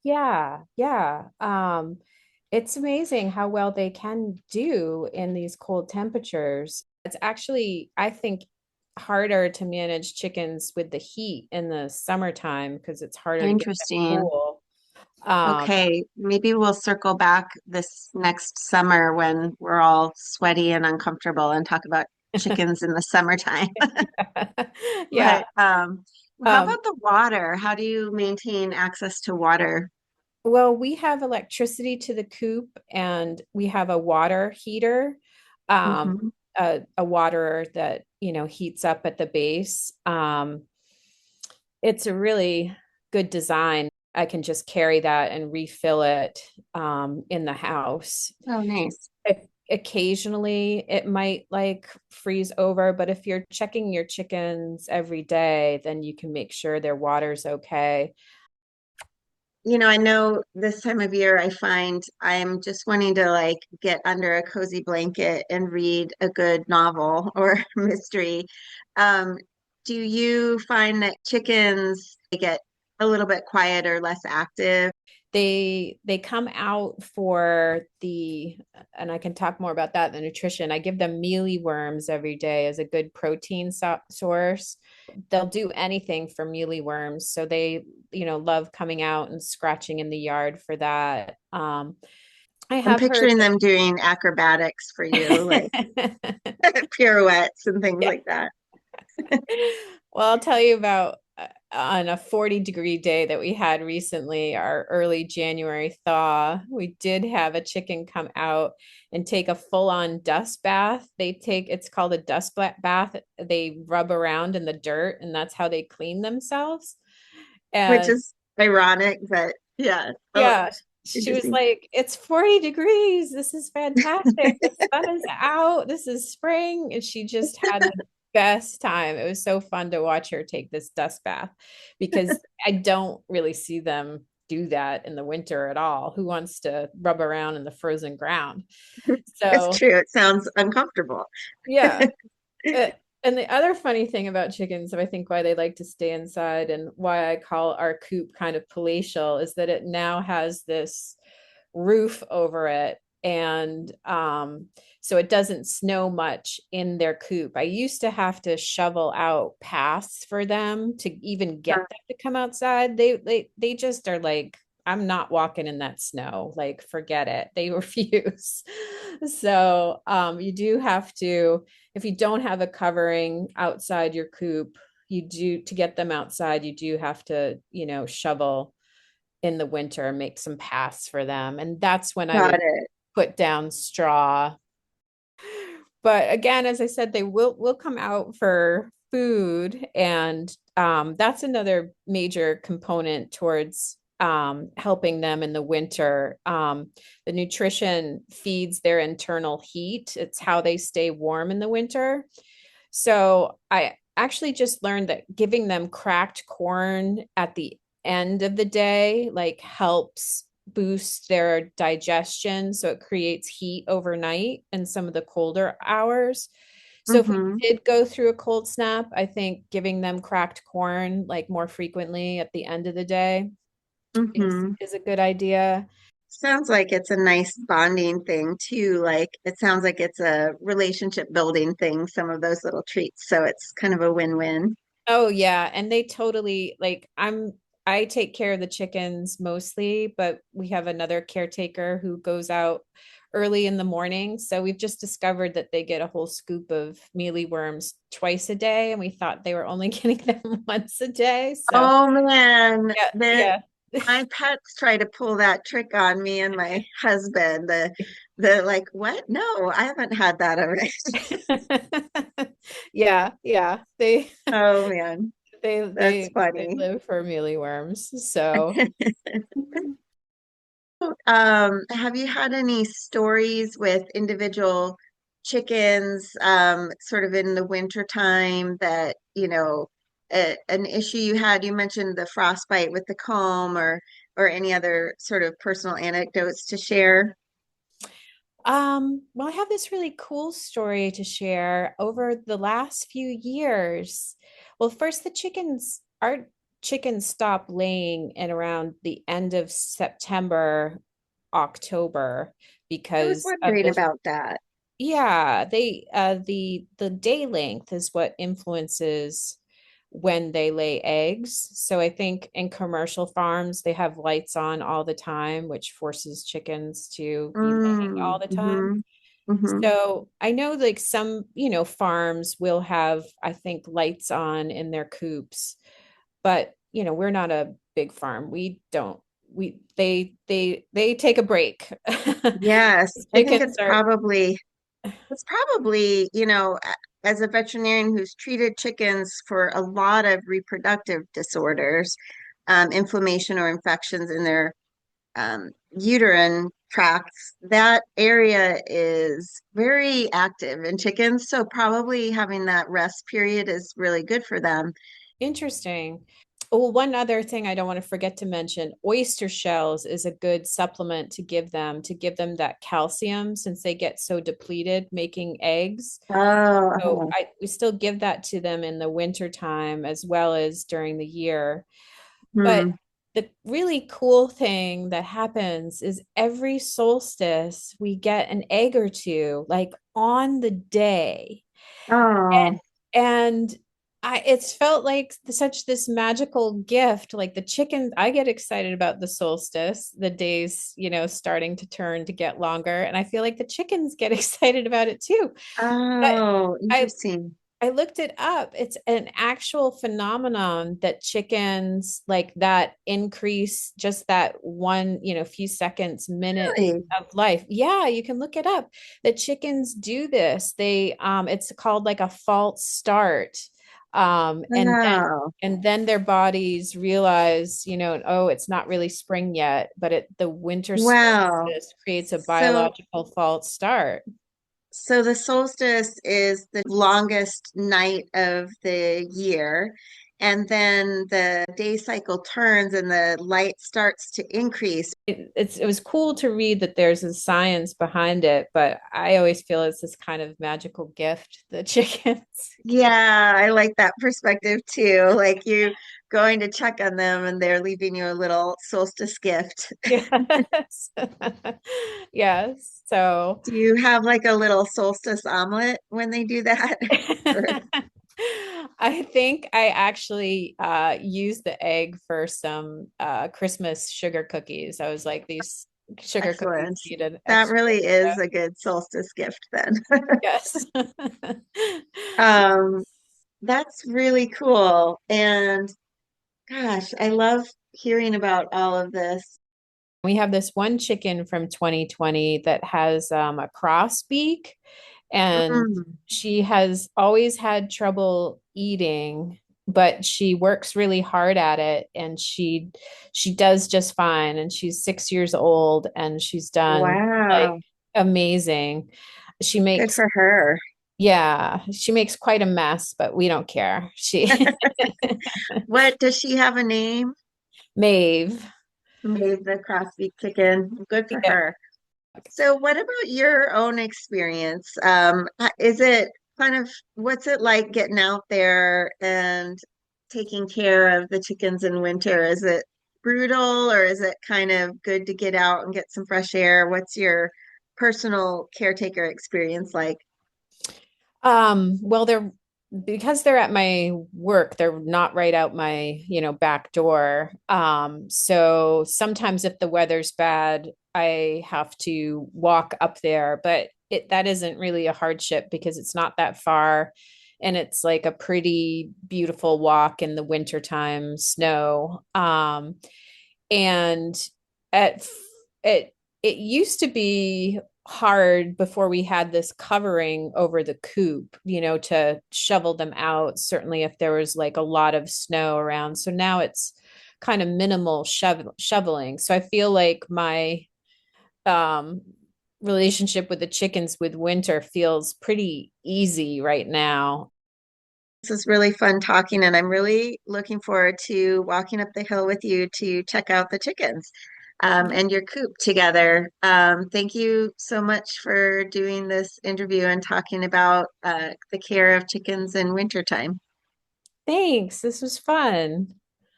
Yeah. Yeah. It's amazing how well they can do in these cold temperatures. It's actually, I think, harder to manage chickens with the heat in the summertime because it's harder to get them Interesting. cool. Um, Okay, maybe we'll circle back this next summer when we're all sweaty and uncomfortable and talk about chickens in the summertime. yeah. But how Um, about the water? How do you maintain access to water? well, we have electricity to the coop and we have a water heater, um, Hmm. a water that, heats up at the base. It's a really good design. I can just carry that and refill it in the house. Oh, nice. Occasionally, it might like freeze over, but if you're checking your chickens every day, then you can make sure their water's okay. I know this time of year I find I'm just wanting to like get under a cozy blanket and read a good novel or mystery. Um, do you find that chickens they get a little bit quieter, less active? They come out for the, and I can talk more about that, the nutrition. I give them mealy worms every day as a good protein source. They'll do anything for mealy worms, so they, love coming out and scratching in the yard for that. I I'm have heard picturing them doing acrobatics for you, like that. pirouettes and things Yeah. like that. Well, I'll tell you about on a 40-degree day that we had recently, our early January thaw. We did have a chicken come out and take a full-on dust bath. It's called a dust bath. They rub around in the dirt, and that's how they clean themselves. Which And is ironic, but yeah. Oh, yeah, she was interesting. like, "It's 40 degrees. This is fantastic. The sun is out. This is spring." And she just had the best time. It was so fun to watch her take this dust bath because I don't really see them do that in the winter at all. Who wants to rub around in the frozen ground? It's So, true. It sounds uncomfortable. yeah. Uh, and the other funny thing about chickens, and I think why they like to stay inside and why I call our coop kind of palatial, is that it now has this roof over it. And so it doesn't snow much in their coop. I used to have to shovel out paths for them to even get them to come outside. They just are like, I'm not walking in that snow. Like, forget it. They refuse. So you do have to, if you don't have a covering outside your coop, you do to get them outside, you do have to, shovel in the winter, make some paths for them. And that's when I Got would it. put down straw. But again, as I said, they will come out for food. And that's another major component towards helping them in the winter. The nutrition feeds their internal heat. It's how they stay warm in the winter. So I actually just learned that giving them cracked corn at the end of the day like helps boost their digestion. So it creates heat overnight in some of the colder hours. So if we Mm-hmm. did go through a cold snap, I think giving them cracked corn like more frequently at the end of the day Mm-hmm. is a good idea. Sounds like it's a nice bonding thing too. Like it sounds like it's a relationship building thing, some of those little treats. So it's kind of a win-win. Oh yeah, and they totally like I take care of the chickens mostly, but we have another caretaker who goes out early in the morning. So we've just discovered that they get a whole scoop of mealy worms twice a day, and we thought they were only getting them once a day. So Oh man, yeah, there yeah. my pets try to pull that trick on me and my husband. The like, what? No, I haven't had that already. Yeah, yeah. Oh man, that's They funny. live for mealy worms. So Have you had any stories with individual chickens, sort of in the winter time that, an issue you had? You mentioned the frostbite with the comb or any other sort of personal anecdotes to share? Well, I have this really cool story to share over the last few years. Well, first, our chickens stopped laying in around the end of September, October I was because of wondering the, about that. yeah, the day length is what influences when they lay eggs. So I think in commercial farms, they have lights on all the time, which forces chickens to be laying all the time. Mm-hmm, mm-hmm. So I know like some, farms will have, I think, lights on in their coops, but we're not a big farm. We don't they take a break. Yes, I think Chickens are it's probably, as a veterinarian who's treated chickens for a lot of reproductive disorders, inflammation or infections in their uterine tracts, that area is very active in chickens. So probably having that rest period is really good for them. interesting. Oh, one other thing I don't want to forget to mention, oyster shells is a good supplement to give them that calcium since they get so depleted making eggs. So Oh, we still give that to them in the winter time as well as during the year. But hmm. the really cool thing that happens is every solstice we get an egg or two, like on the day. Oh, And it's felt like such this magical gift. Like the chicken, I get excited about the solstice, the days, starting to turn to get longer. And I feel like the chickens get excited about it too. But oh, I interesting. I looked it up. It's an actual phenomenon that chickens like that increase just that one, few seconds, minutes Really? of life. Yeah, you can look it up. The chickens do this. It's called like a false start. Um, and then Wow. and then their bodies realize, oh, it's not really spring yet, but the winter Wow. solstice creates a So biological false start. So the solstice is the longest night of the year, and then the day cycle turns and the light starts to increase. It was cool to read that there's a science behind it, but I always feel it's this kind of magical gift, the chickens. Yeah, I like that perspective too. Like you going to check on them and they're leaving you a little solstice gift. Yes. Yes. So Do you have like a little solstice omelet when they do that? Or- I think I actually used the egg for some Christmas sugar cookies. I was like, these sugar cookies Excellent. need an That extra. really is a good solstice gift then. Yes. Um, that's really cool. And gosh, I love hearing about all of this. We have this one chicken from 2020 that has a cross beak, and Mm, she has always had trouble eating, but she works really hard at it, and she does just fine. And she's 6 years old, and she's done like wow. amazing. She Good makes for her. Yeah, she makes quite a mess, but we don't care. She What does she have a name? Maeve. made the crossbeak chicken. Good for Yeah. her. So what about your own experience? Is it kind of, what's it like getting out there and taking care of the chickens in winter? Is it brutal or is it kind of good to get out and get some fresh air? What's your personal caretaker experience like? Well, they're because they're at my work, they're not right out my, back door. So sometimes if the weather's bad, I have to walk up there, but that isn't really a hardship because it's not that far. And it's like a pretty beautiful walk in the wintertime snow. And at it it used to be hard before we had this covering over the coop, to shovel them out, certainly if there was like a lot of snow around. So now it's kind of minimal shoveling. So I feel like my um relationship with the chickens with winter feels pretty easy right now. This is really fun talking, and I'm really looking forward to walking up the hill with you to check out the chickens and your coop together. Thank you so much for doing this interview and talking about the care of chickens in wintertime. Thanks. This was fun.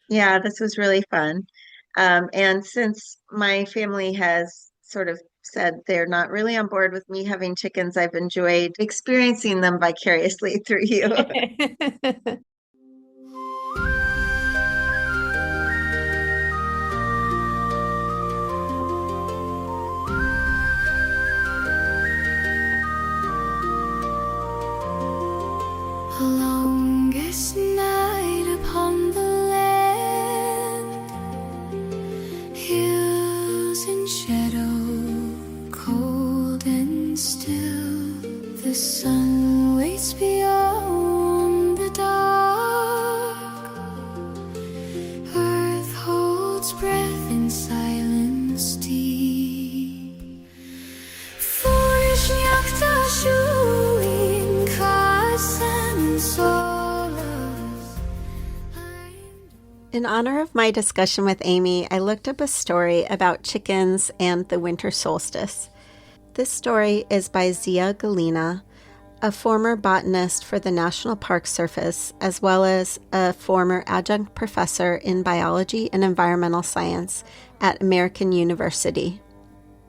Yeah, this was really fun. And since my family has sort of said they're not really on board with me having chickens, I've enjoyed experiencing them vicariously through you. Longest night upon the land, hills in shadow, cold and still. The sun waits beyond the dark. Earth holds breath in silence deep. Foolish In honor of my discussion with Amy, I looked up a story about chickens and the winter solstice. This story is by Zia Galina, a former botanist for the National Park Service, as well as a former adjunct professor in biology and environmental science at American University.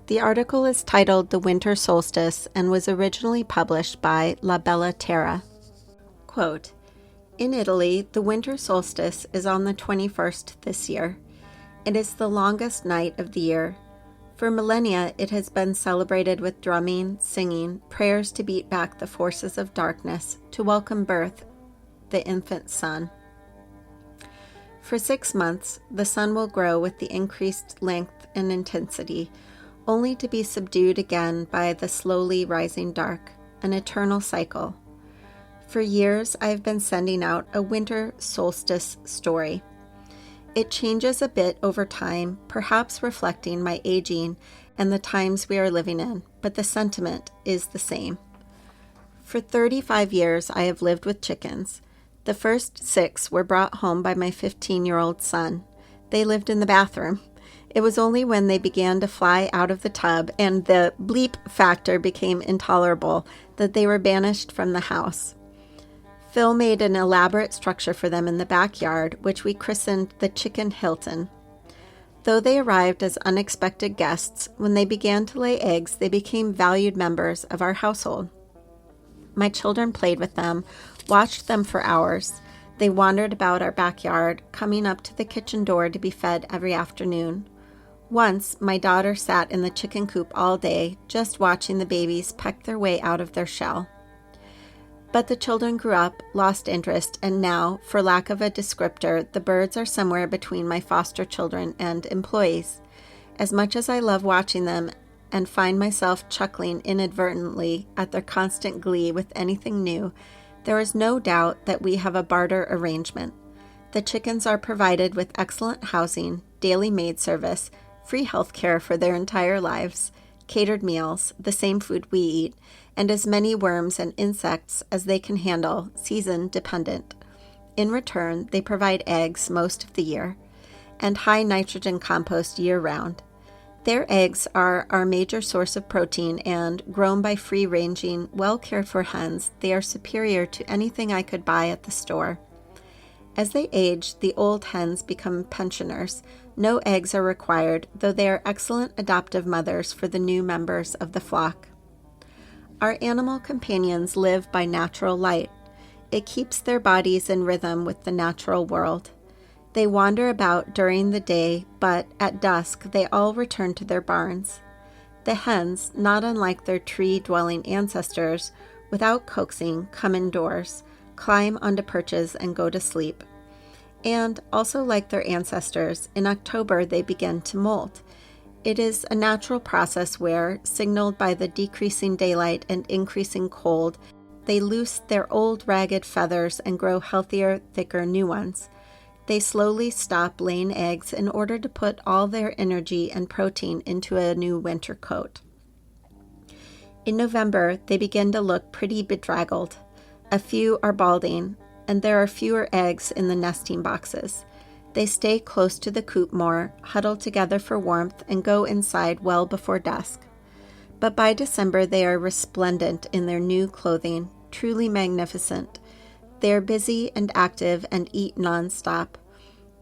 The article is titled The Winter Solstice and was originally published by La Bella Terra. Quote, "In Italy, the winter solstice is on the 21st this year. It is the longest night of the year. For millennia, it has been celebrated with drumming, singing, prayers to beat back the forces of darkness, to welcome birth, the infant sun. For 6 months, the sun will grow with the increased length and intensity, only to be subdued again by the slowly rising dark, an eternal cycle. For years, I have been sending out a winter solstice story. It changes a bit over time, perhaps reflecting my aging and the times we are living in, but the sentiment is the same. For 35 years, I have lived with chickens. The first 6 were brought home by my 15-year-old son. They lived in the bathroom. It was only when they began to fly out of the tub and the bleep factor became intolerable that they were banished from the house. Phil made an elaborate structure for them in the backyard, which we christened the Chicken Hilton. Though they arrived as unexpected guests, when they began to lay eggs, they became valued members of our household. My children played with them, watched them for hours. They wandered about our backyard, coming up to the kitchen door to be fed every afternoon. Once, my daughter sat in the chicken coop all day, just watching the babies peck their way out of their shell. But the children grew up, lost interest, and now, for lack of a descriptor, the birds are somewhere between my foster children and employees. As much as I love watching them and find myself chuckling inadvertently at their constant glee with anything new, there is no doubt that we have a barter arrangement. The chickens are provided with excellent housing, daily maid service, free health care for their entire lives, catered meals, the same food we eat, and as many worms and insects as they can handle, season dependent. In return, they provide eggs most of the year. and high nitrogen compost year-round. Their eggs are our major source of protein, and grown by free-ranging, well-cared-for hens, they are superior to anything I could buy at the store. As they age, the old hens become pensioners. No eggs are required, though they are excellent adoptive mothers for the new members of the flock. Our animal companions live by natural light. It keeps their bodies in rhythm with the natural world. They wander about during the day, but at dusk they all return to their barns. The hens, not unlike their tree-dwelling ancestors, without coaxing, come indoors, climb onto perches, and go to sleep. And, also like their ancestors, in October they begin to molt. It is a natural process where, signaled by the decreasing daylight and increasing cold, they loose their old ragged feathers and grow healthier, thicker new ones. They slowly stop laying eggs in order to put all their energy and protein into a new winter coat. In November, they begin to look pretty bedraggled. A few are balding, and there are fewer eggs in the nesting boxes. They stay close to the coop more, huddle together for warmth, and go inside well before dusk. But by December, they are resplendent in their new clothing, truly magnificent. They are busy and active and eat nonstop,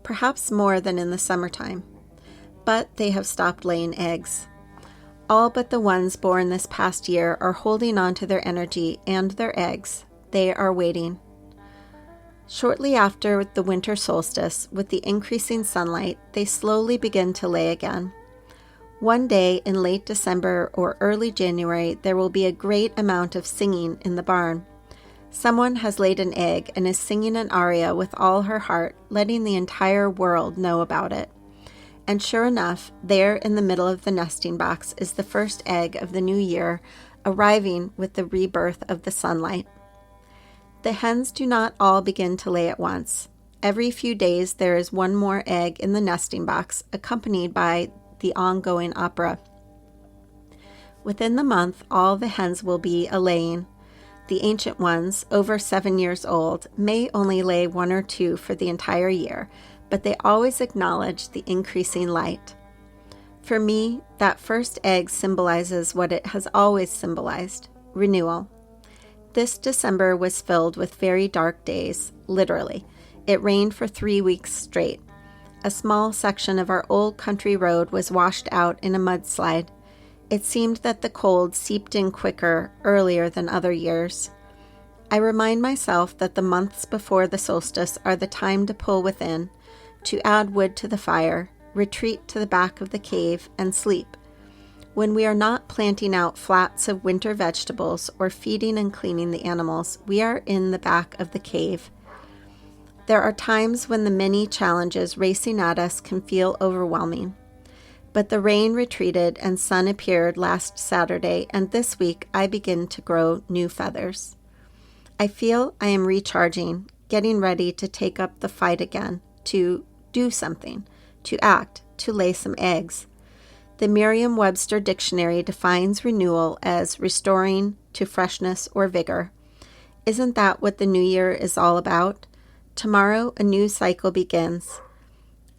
perhaps more than in the summertime. But they have stopped laying eggs. All but the ones born this past year are holding on to their energy and their eggs. They are waiting. Shortly after the winter solstice, with the increasing sunlight, they slowly begin to lay again. One day in late December or early January, there will be a great amount of singing in the barn. Someone has laid an egg and is singing an aria with all her heart, letting the entire world know about it. And sure enough, there in the middle of the nesting box is the first egg of the new year, arriving with the rebirth of the sunlight. The hens do not all begin to lay at once. Every few days there is one more egg in the nesting box, accompanied by the ongoing opera. Within the month, all the hens will be a-laying. The ancient ones, over 7 years old, may only lay 1 or 2 for the entire year, but they always acknowledge the increasing light. For me, that first egg symbolizes what it has always symbolized: renewal. This December was filled with very dark days, literally. It rained for 3 weeks straight. A small section of our old country road was washed out in a mudslide. It seemed that the cold seeped in quicker, earlier than other years. I remind myself that the months before the solstice are the time to pull within, to add wood to the fire, retreat to the back of the cave, and sleep. When we are not planting out flats of winter vegetables or feeding and cleaning the animals, we are in the back of the cave. There are times when the many challenges racing at us can feel overwhelming. But the rain retreated and sun appeared last Saturday, and this week I begin to grow new feathers. I feel I am recharging, getting ready to take up the fight again, to do something, to act, to lay some eggs. The Merriam-Webster dictionary defines renewal as restoring to freshness or vigor. Isn't that what the new year is all about? Tomorrow a new cycle begins.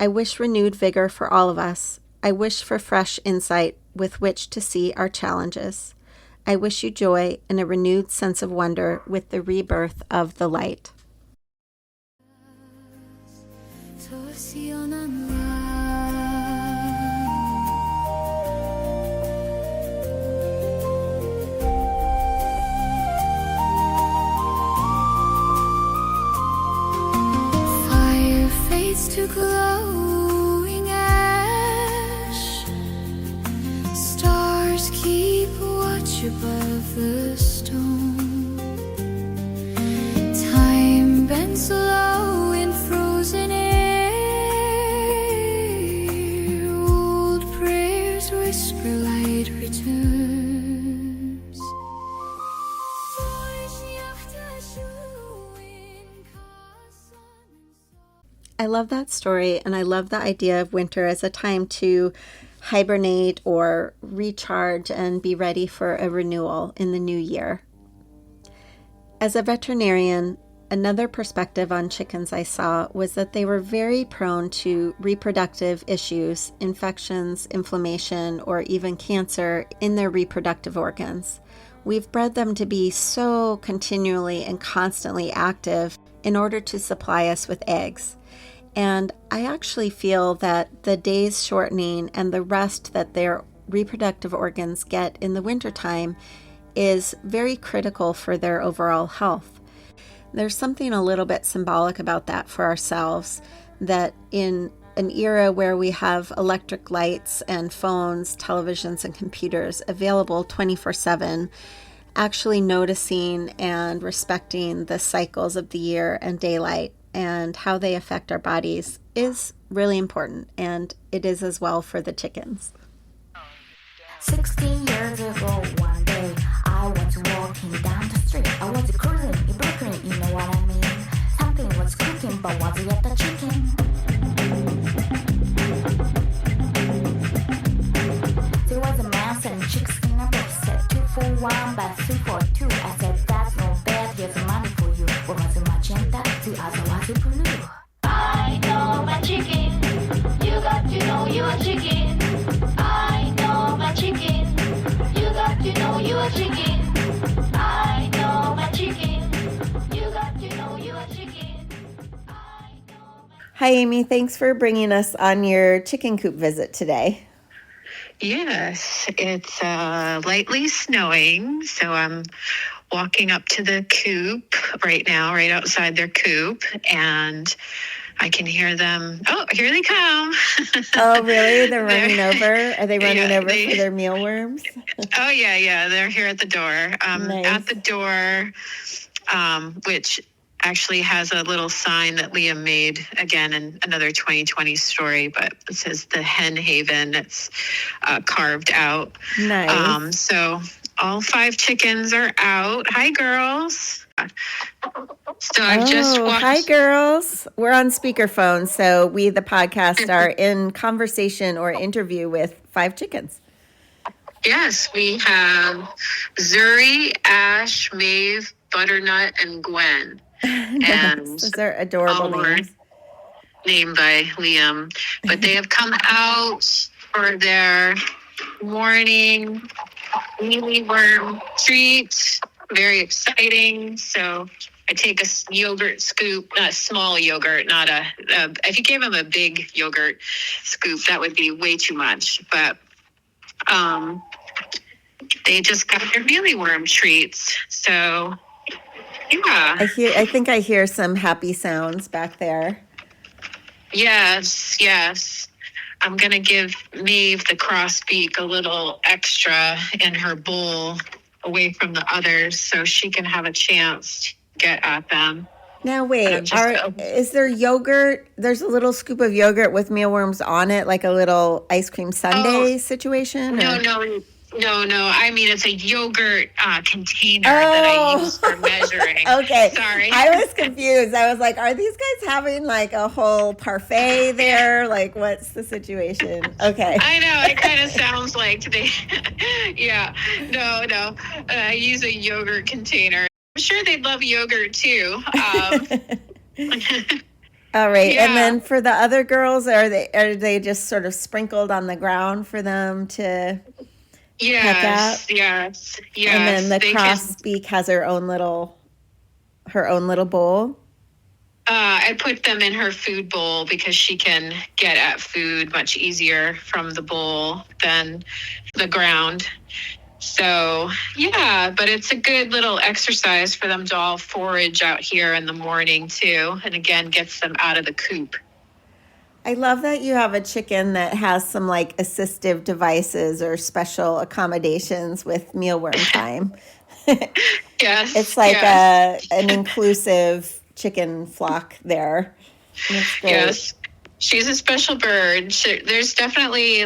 I wish renewed vigor for all of us. I wish for fresh insight with which to see our challenges. I wish you joy and a renewed sense of wonder with the rebirth of the light. Fire fades to glowing ash. Stars keep watch above the stone. Time bends slow in frozen air. Old prayers whisper, light returns. I love that story, and I love the idea of winter as a time to hibernate or recharge and be ready for a renewal in the new year. As a veterinarian, Another perspective on chickens I saw was that they were very prone to reproductive issues, infections, inflammation, or even cancer in their reproductive organs. We've bred them to be so continually and constantly active in order to supply us with eggs. And I actually feel that the days shortening and the rest that their reproductive organs get in the wintertime is very critical for their overall health. There's something a little bit symbolic about that for ourselves, that in an era where we have electric lights and phones, televisions, and computers available 24/7, actually noticing and respecting the cycles of the year and daylight and how they affect our bodies is really important, and it is as well for the chickens. 16 years ago, one day, I was walking down the street. I was cruising in Brooklyn, you know what I mean? Something was cooking, but was it the chicken? There was a man selling chicks in a box. Said 2 for 1, but 3 for 2. I said, that's no bad, here's money for you. One was a magenta, the other was a blue. I know my chicken. You got to know your chicken. I know my chicken. You got to know your chicken. I know my chicken. You got to know your chicken. Hi, Amy. Thanks for bringing us on your chicken coop visit today. Yes, it's lightly snowing, so I'm walking up to the coop right now, right outside their coop, and I can hear them. Oh, here they come. Oh, really? They're running over? Are they running over for their mealworms? Oh, yeah. They're here at the door. Nice. At the door, which actually has a little sign that Liam made, again, in another 2020 story, but it says the Hen Haven. It's carved out. Nice. So all 5 chickens are out. Hi, girls. So I've just walked. Hi, girls. We're on speakerphone, so we, the podcast, are in conversation or interview with 5 chickens. Yes, we have Zuri, Ash, Maeve, Butternut, and Gwen. And Those are adorable names. Named by Liam. But they have come out for their morning mealyworm treat. Very exciting. So I take a yogurt scoop, not small yogurt, not if you gave them a big yogurt scoop, that would be way too much. But they just got their mealyworm treats. So, yeah. I think I hear some happy sounds back there. Yes. I'm going to give Maeve the crossbeak a little extra in her bowl away from the others so she can have a chance to get at them. Now, wait, is there yogurt? There's a little scoop of yogurt with mealworms on it, like a little ice cream sundae situation? No. I mean, it's a yogurt container that I use for measuring. Okay. Sorry. I was confused. I was like, are these guys having like a whole parfait there? Like, what's the situation? Okay. I know. It kind of sounds like they, yeah. No. I use a yogurt container. I'm sure they'd love yogurt too. All right. Yeah. And then for the other girls, are they just sort of sprinkled on the ground for them to peck at? Yes. And then the crossbeak has her own little bowl. I put them in her food bowl because she can get at food much easier from the bowl than the ground. So, yeah, but it's a good little exercise for them to all forage out here in the morning, too. And again, gets them out of the coop. I love that you have a chicken that has some like assistive devices or special accommodations with mealworm time. Yes. It's like an inclusive chicken flock there. That's great. Yes. She's a special bird. There's definitely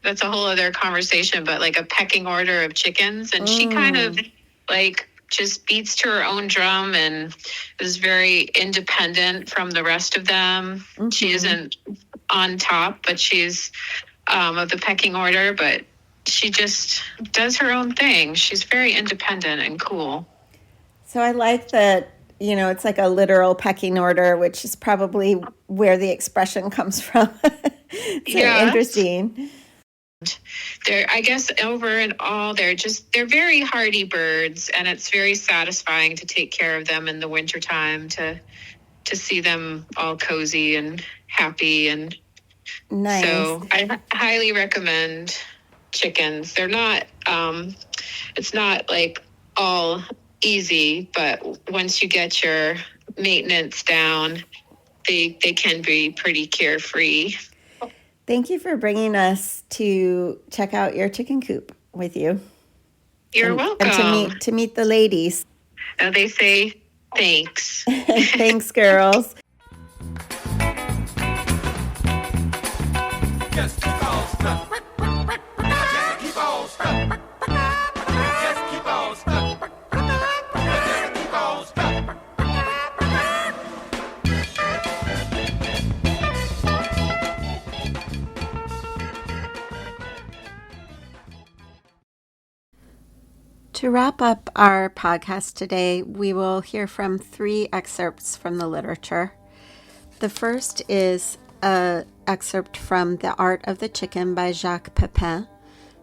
that's a whole other conversation, but like a pecking order of chickens. And she kind of just beats to her own drum and is very independent from the rest of them. Mm-hmm. She isn't on top, but she's of the pecking order, but she just does her own thing. She's very independent and cool. So I like that it's like a literal pecking order, which is probably where the expression comes from. So interesting. They're, I guess, over and all, they're very hardy birds, and it's very satisfying to take care of them in the wintertime, to see them all cozy and happy. And nice. So I highly recommend chickens. They're not, it's not like all easy, but once you get your maintenance down, they can be pretty carefree. Thank you for bringing us to check out your chicken coop with you. You're welcome. And to meet the ladies. They say thanks. Thanks, girls. To wrap up our podcast today, we will hear from 3 excerpts from the literature. The first is an excerpt from The Art of the Chicken by Jacques Pepin.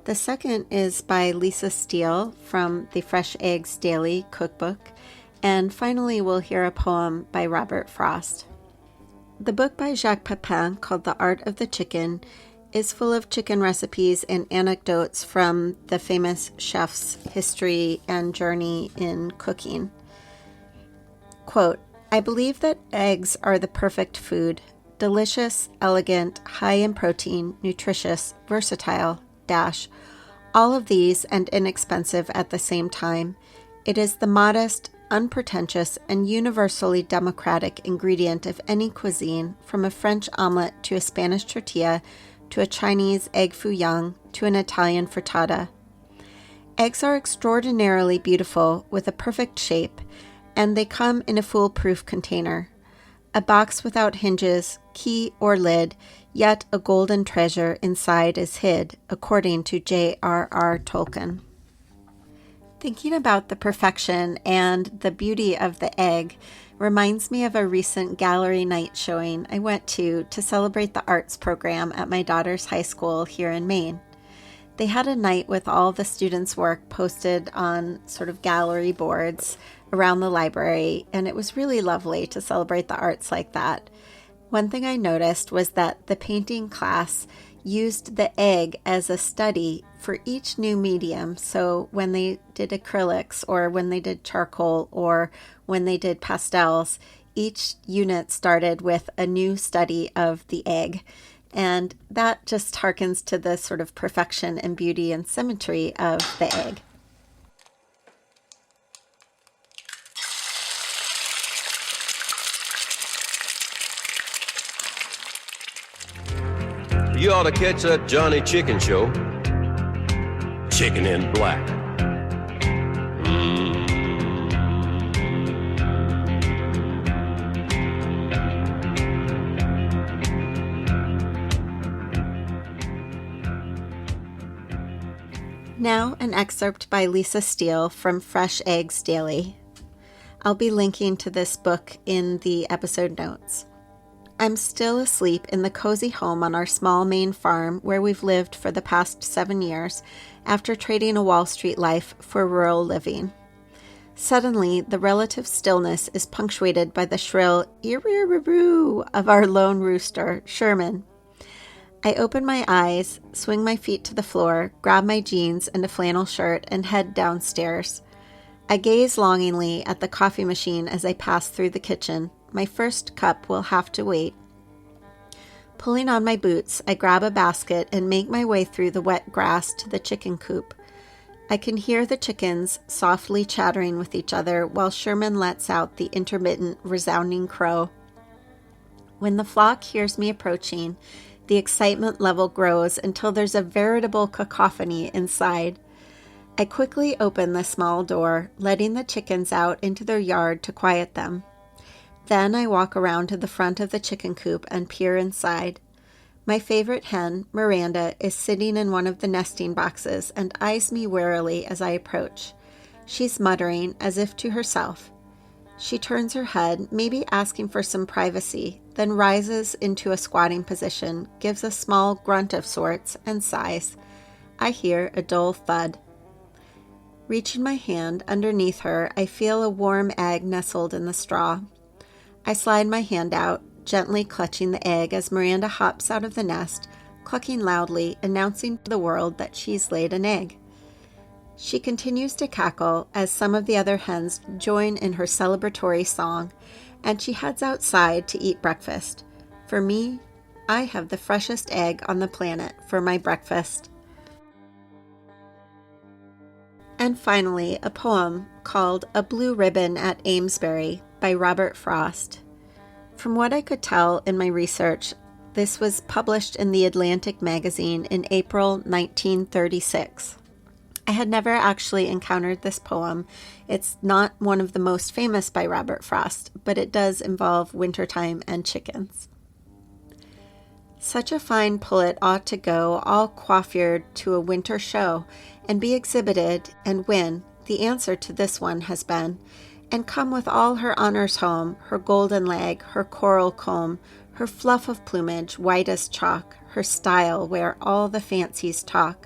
The second is by Lisa Steele from the Fresh Eggs Daily Cookbook. And finally, we'll hear a poem by Robert Frost. The book by Jacques Pepin, called The Art of the Chicken, is full of chicken recipes and anecdotes from the famous chef's history and journey in cooking. Quote, "I believe that eggs are the perfect food, delicious, elegant, high in protein, nutritious, versatile, all of these and inexpensive at the same time. It is the modest, unpretentious, and universally democratic ingredient of any cuisine, from a French omelet to a Spanish tortilla, to a Chinese egg foo young, to an Italian frittata. Eggs are extraordinarily beautiful, with a perfect shape, and they come in a foolproof container. A box without hinges, key, or lid, yet a golden treasure inside is hid, according to J.R.R. Tolkien." Thinking about the perfection and the beauty of the egg reminds me of a recent gallery night showing I went to celebrate the arts program at my daughter's high school here in Maine. They had a night with all the students' work posted on sort of gallery boards around the library, and it was really lovely to celebrate the arts like that. One thing I noticed was that the painting class used the egg as a study for each new medium. So when they did acrylics, or when they did charcoal, or when they did pastels, each unit started with a new study of the egg. And that just harkens to the sort of perfection and beauty and symmetry of the egg. You ought to catch that Johnny Chicken show. Chicken in Black. Now, an excerpt by Lisa Steele from Fresh Eggs Daily. I'll be linking to this book in the episode notes. I'm still asleep in the cozy home on our small Maine farm where we've lived for the past 7 years after trading a Wall Street life for rural living. Suddenly, the relative stillness is punctuated by the shrill "ee-roo-roo-roo" of our lone rooster, Sherman. I open my eyes, swing my feet to the floor, grab my jeans and a flannel shirt, and head downstairs. I gaze longingly at the coffee machine as I pass through the kitchen. My first cup will have to wait. Pulling on my boots, I grab a basket and make my way through the wet grass to the chicken coop. I can hear the chickens softly chattering with each other while Sherman lets out the intermittent, resounding crow. When the flock hears me approaching, the excitement level grows until there's a veritable cacophony inside. I quickly open the small door, letting the chickens out into their yard to quiet them. Then I walk around to the front of the chicken coop and peer inside. My favorite hen, Miranda, is sitting in one of the nesting boxes and eyes me warily as I approach. She's muttering, as if to herself, She turns her head, maybe asking for some privacy, then rises into a squatting position, gives a small grunt of sorts, and sighs. I hear a dull thud. Reaching my hand underneath her, I feel a warm egg nestled in the straw. I slide my hand out, gently clutching the egg as Miranda hops out of the nest, clucking loudly, announcing to the world that she's laid an egg. She continues to cackle as some of the other hens join in her celebratory song, and she heads outside to eat breakfast. For me, I have the freshest egg on the planet for my breakfast. And finally, a poem called A Blue Ribbon at Amesbury by Robert Frost. From what I could tell in my research, this was published in the Atlantic magazine in April 1936. I had never actually encountered this poem. It's not one of the most famous by Robert Frost, but it does involve wintertime and chickens. Such a fine pullet ought to go all coiffured to a winter show and be exhibited and win. The answer to this one has been, and come with all her honors home, her golden leg, her coral comb, her fluff of plumage, white as chalk, her style where all the fancies talk.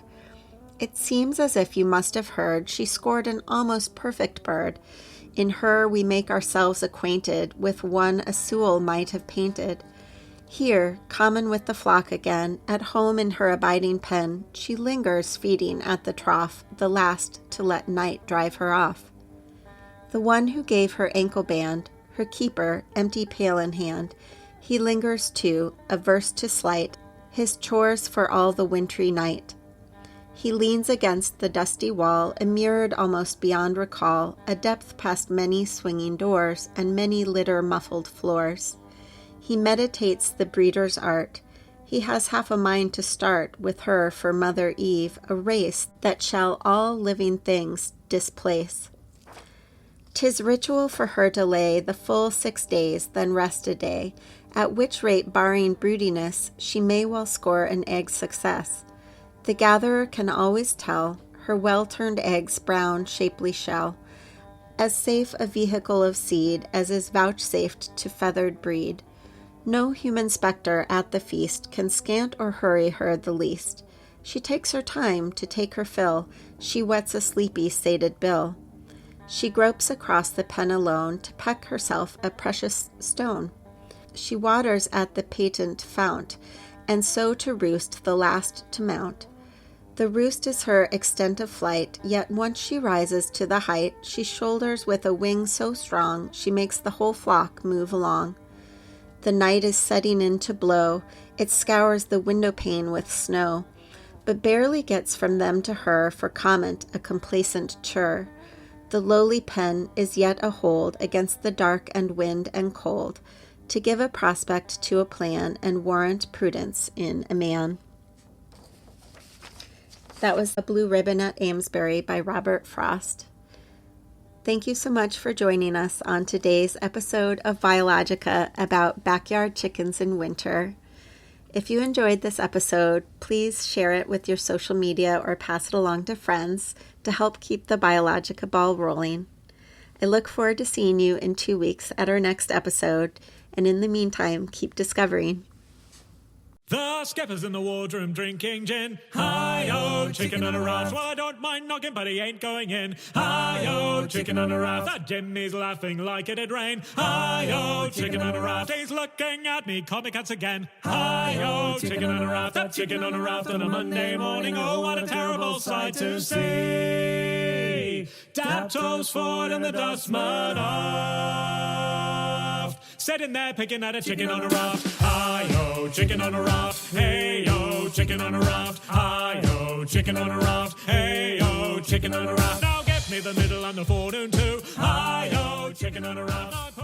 It seems as if you must have heard she scored an almost perfect bird. In her we make ourselves acquainted with one a Sewell might have painted. Here, common with the flock again, at home in her abiding pen, she lingers feeding at the trough, the last to let night drive her off. The one who gave her ankle band, her keeper, empty pail in hand, he lingers too, averse to slight, his chores for all the wintry night. He leans against the dusty wall, immured almost beyond recall, a depth past many swinging doors and many litter-muffled floors. He meditates the breeder's art. He has half a mind to start with her for Mother Eve, a race that shall all living things displace. 'Tis ritual for her to lay the full 6 days, then rest a day, at which rate, barring broodiness, she may well score an egg's success. The gatherer can always tell her well-turned egg's brown, shapely shell, as safe a vehicle of seed as is vouchsafed to feathered breed. No human spectre at the feast can scant or hurry her the least. She takes her time to take her fill, she whets a sleepy, sated bill. She gropes across the pen alone to peck herself a precious stone. She waters at the patent fount, and so to roost the last to mount. The roost is her extent of flight, yet once she rises to the height, she shoulders with a wing so strong, she makes the whole flock move along. The night is setting in to blow, it scours the window pane with snow, but barely gets from them to her for comment a complacent chirr. The lowly pen is yet a hold against the dark and wind and cold, to give a prospect to a plan and warrant prudence in a man. That was A Blue Ribbon at Amesbury by Robert Frost. Thank you so much for joining us on today's episode of Biologica about backyard chickens in winter. If you enjoyed this episode, please share it with your social media or pass it along to friends to help keep the Biologica ball rolling. I look forward to seeing you in 2 weeks at our next episode, and in the meantime, keep discovering. The skipper's in the wardroom drinking gin. Hi-yo, chicken on a raft. Well, I don't mind knocking, but he ain't going in. Hi-yo, chicken on a raft. The Jimmy's laughing like it had rained. Hi-yo, chicken on a raft. He's looking at me, comic cats again. Hi-yo, chicken on a raft. That chicken on a raft on a Monday morning. Oh, what a terrible sight to see. Tap toes forward and the dust mud off. Sitting there picking at a chicken on a raft. Hi-yo, chicken on a raft. Hey-yo, chicken on a raft. Hi-yo, chicken on a raft. Hey-yo, chicken on a raft. Now get me the middle and the forenoon too. Hi-yo, chicken on a raft.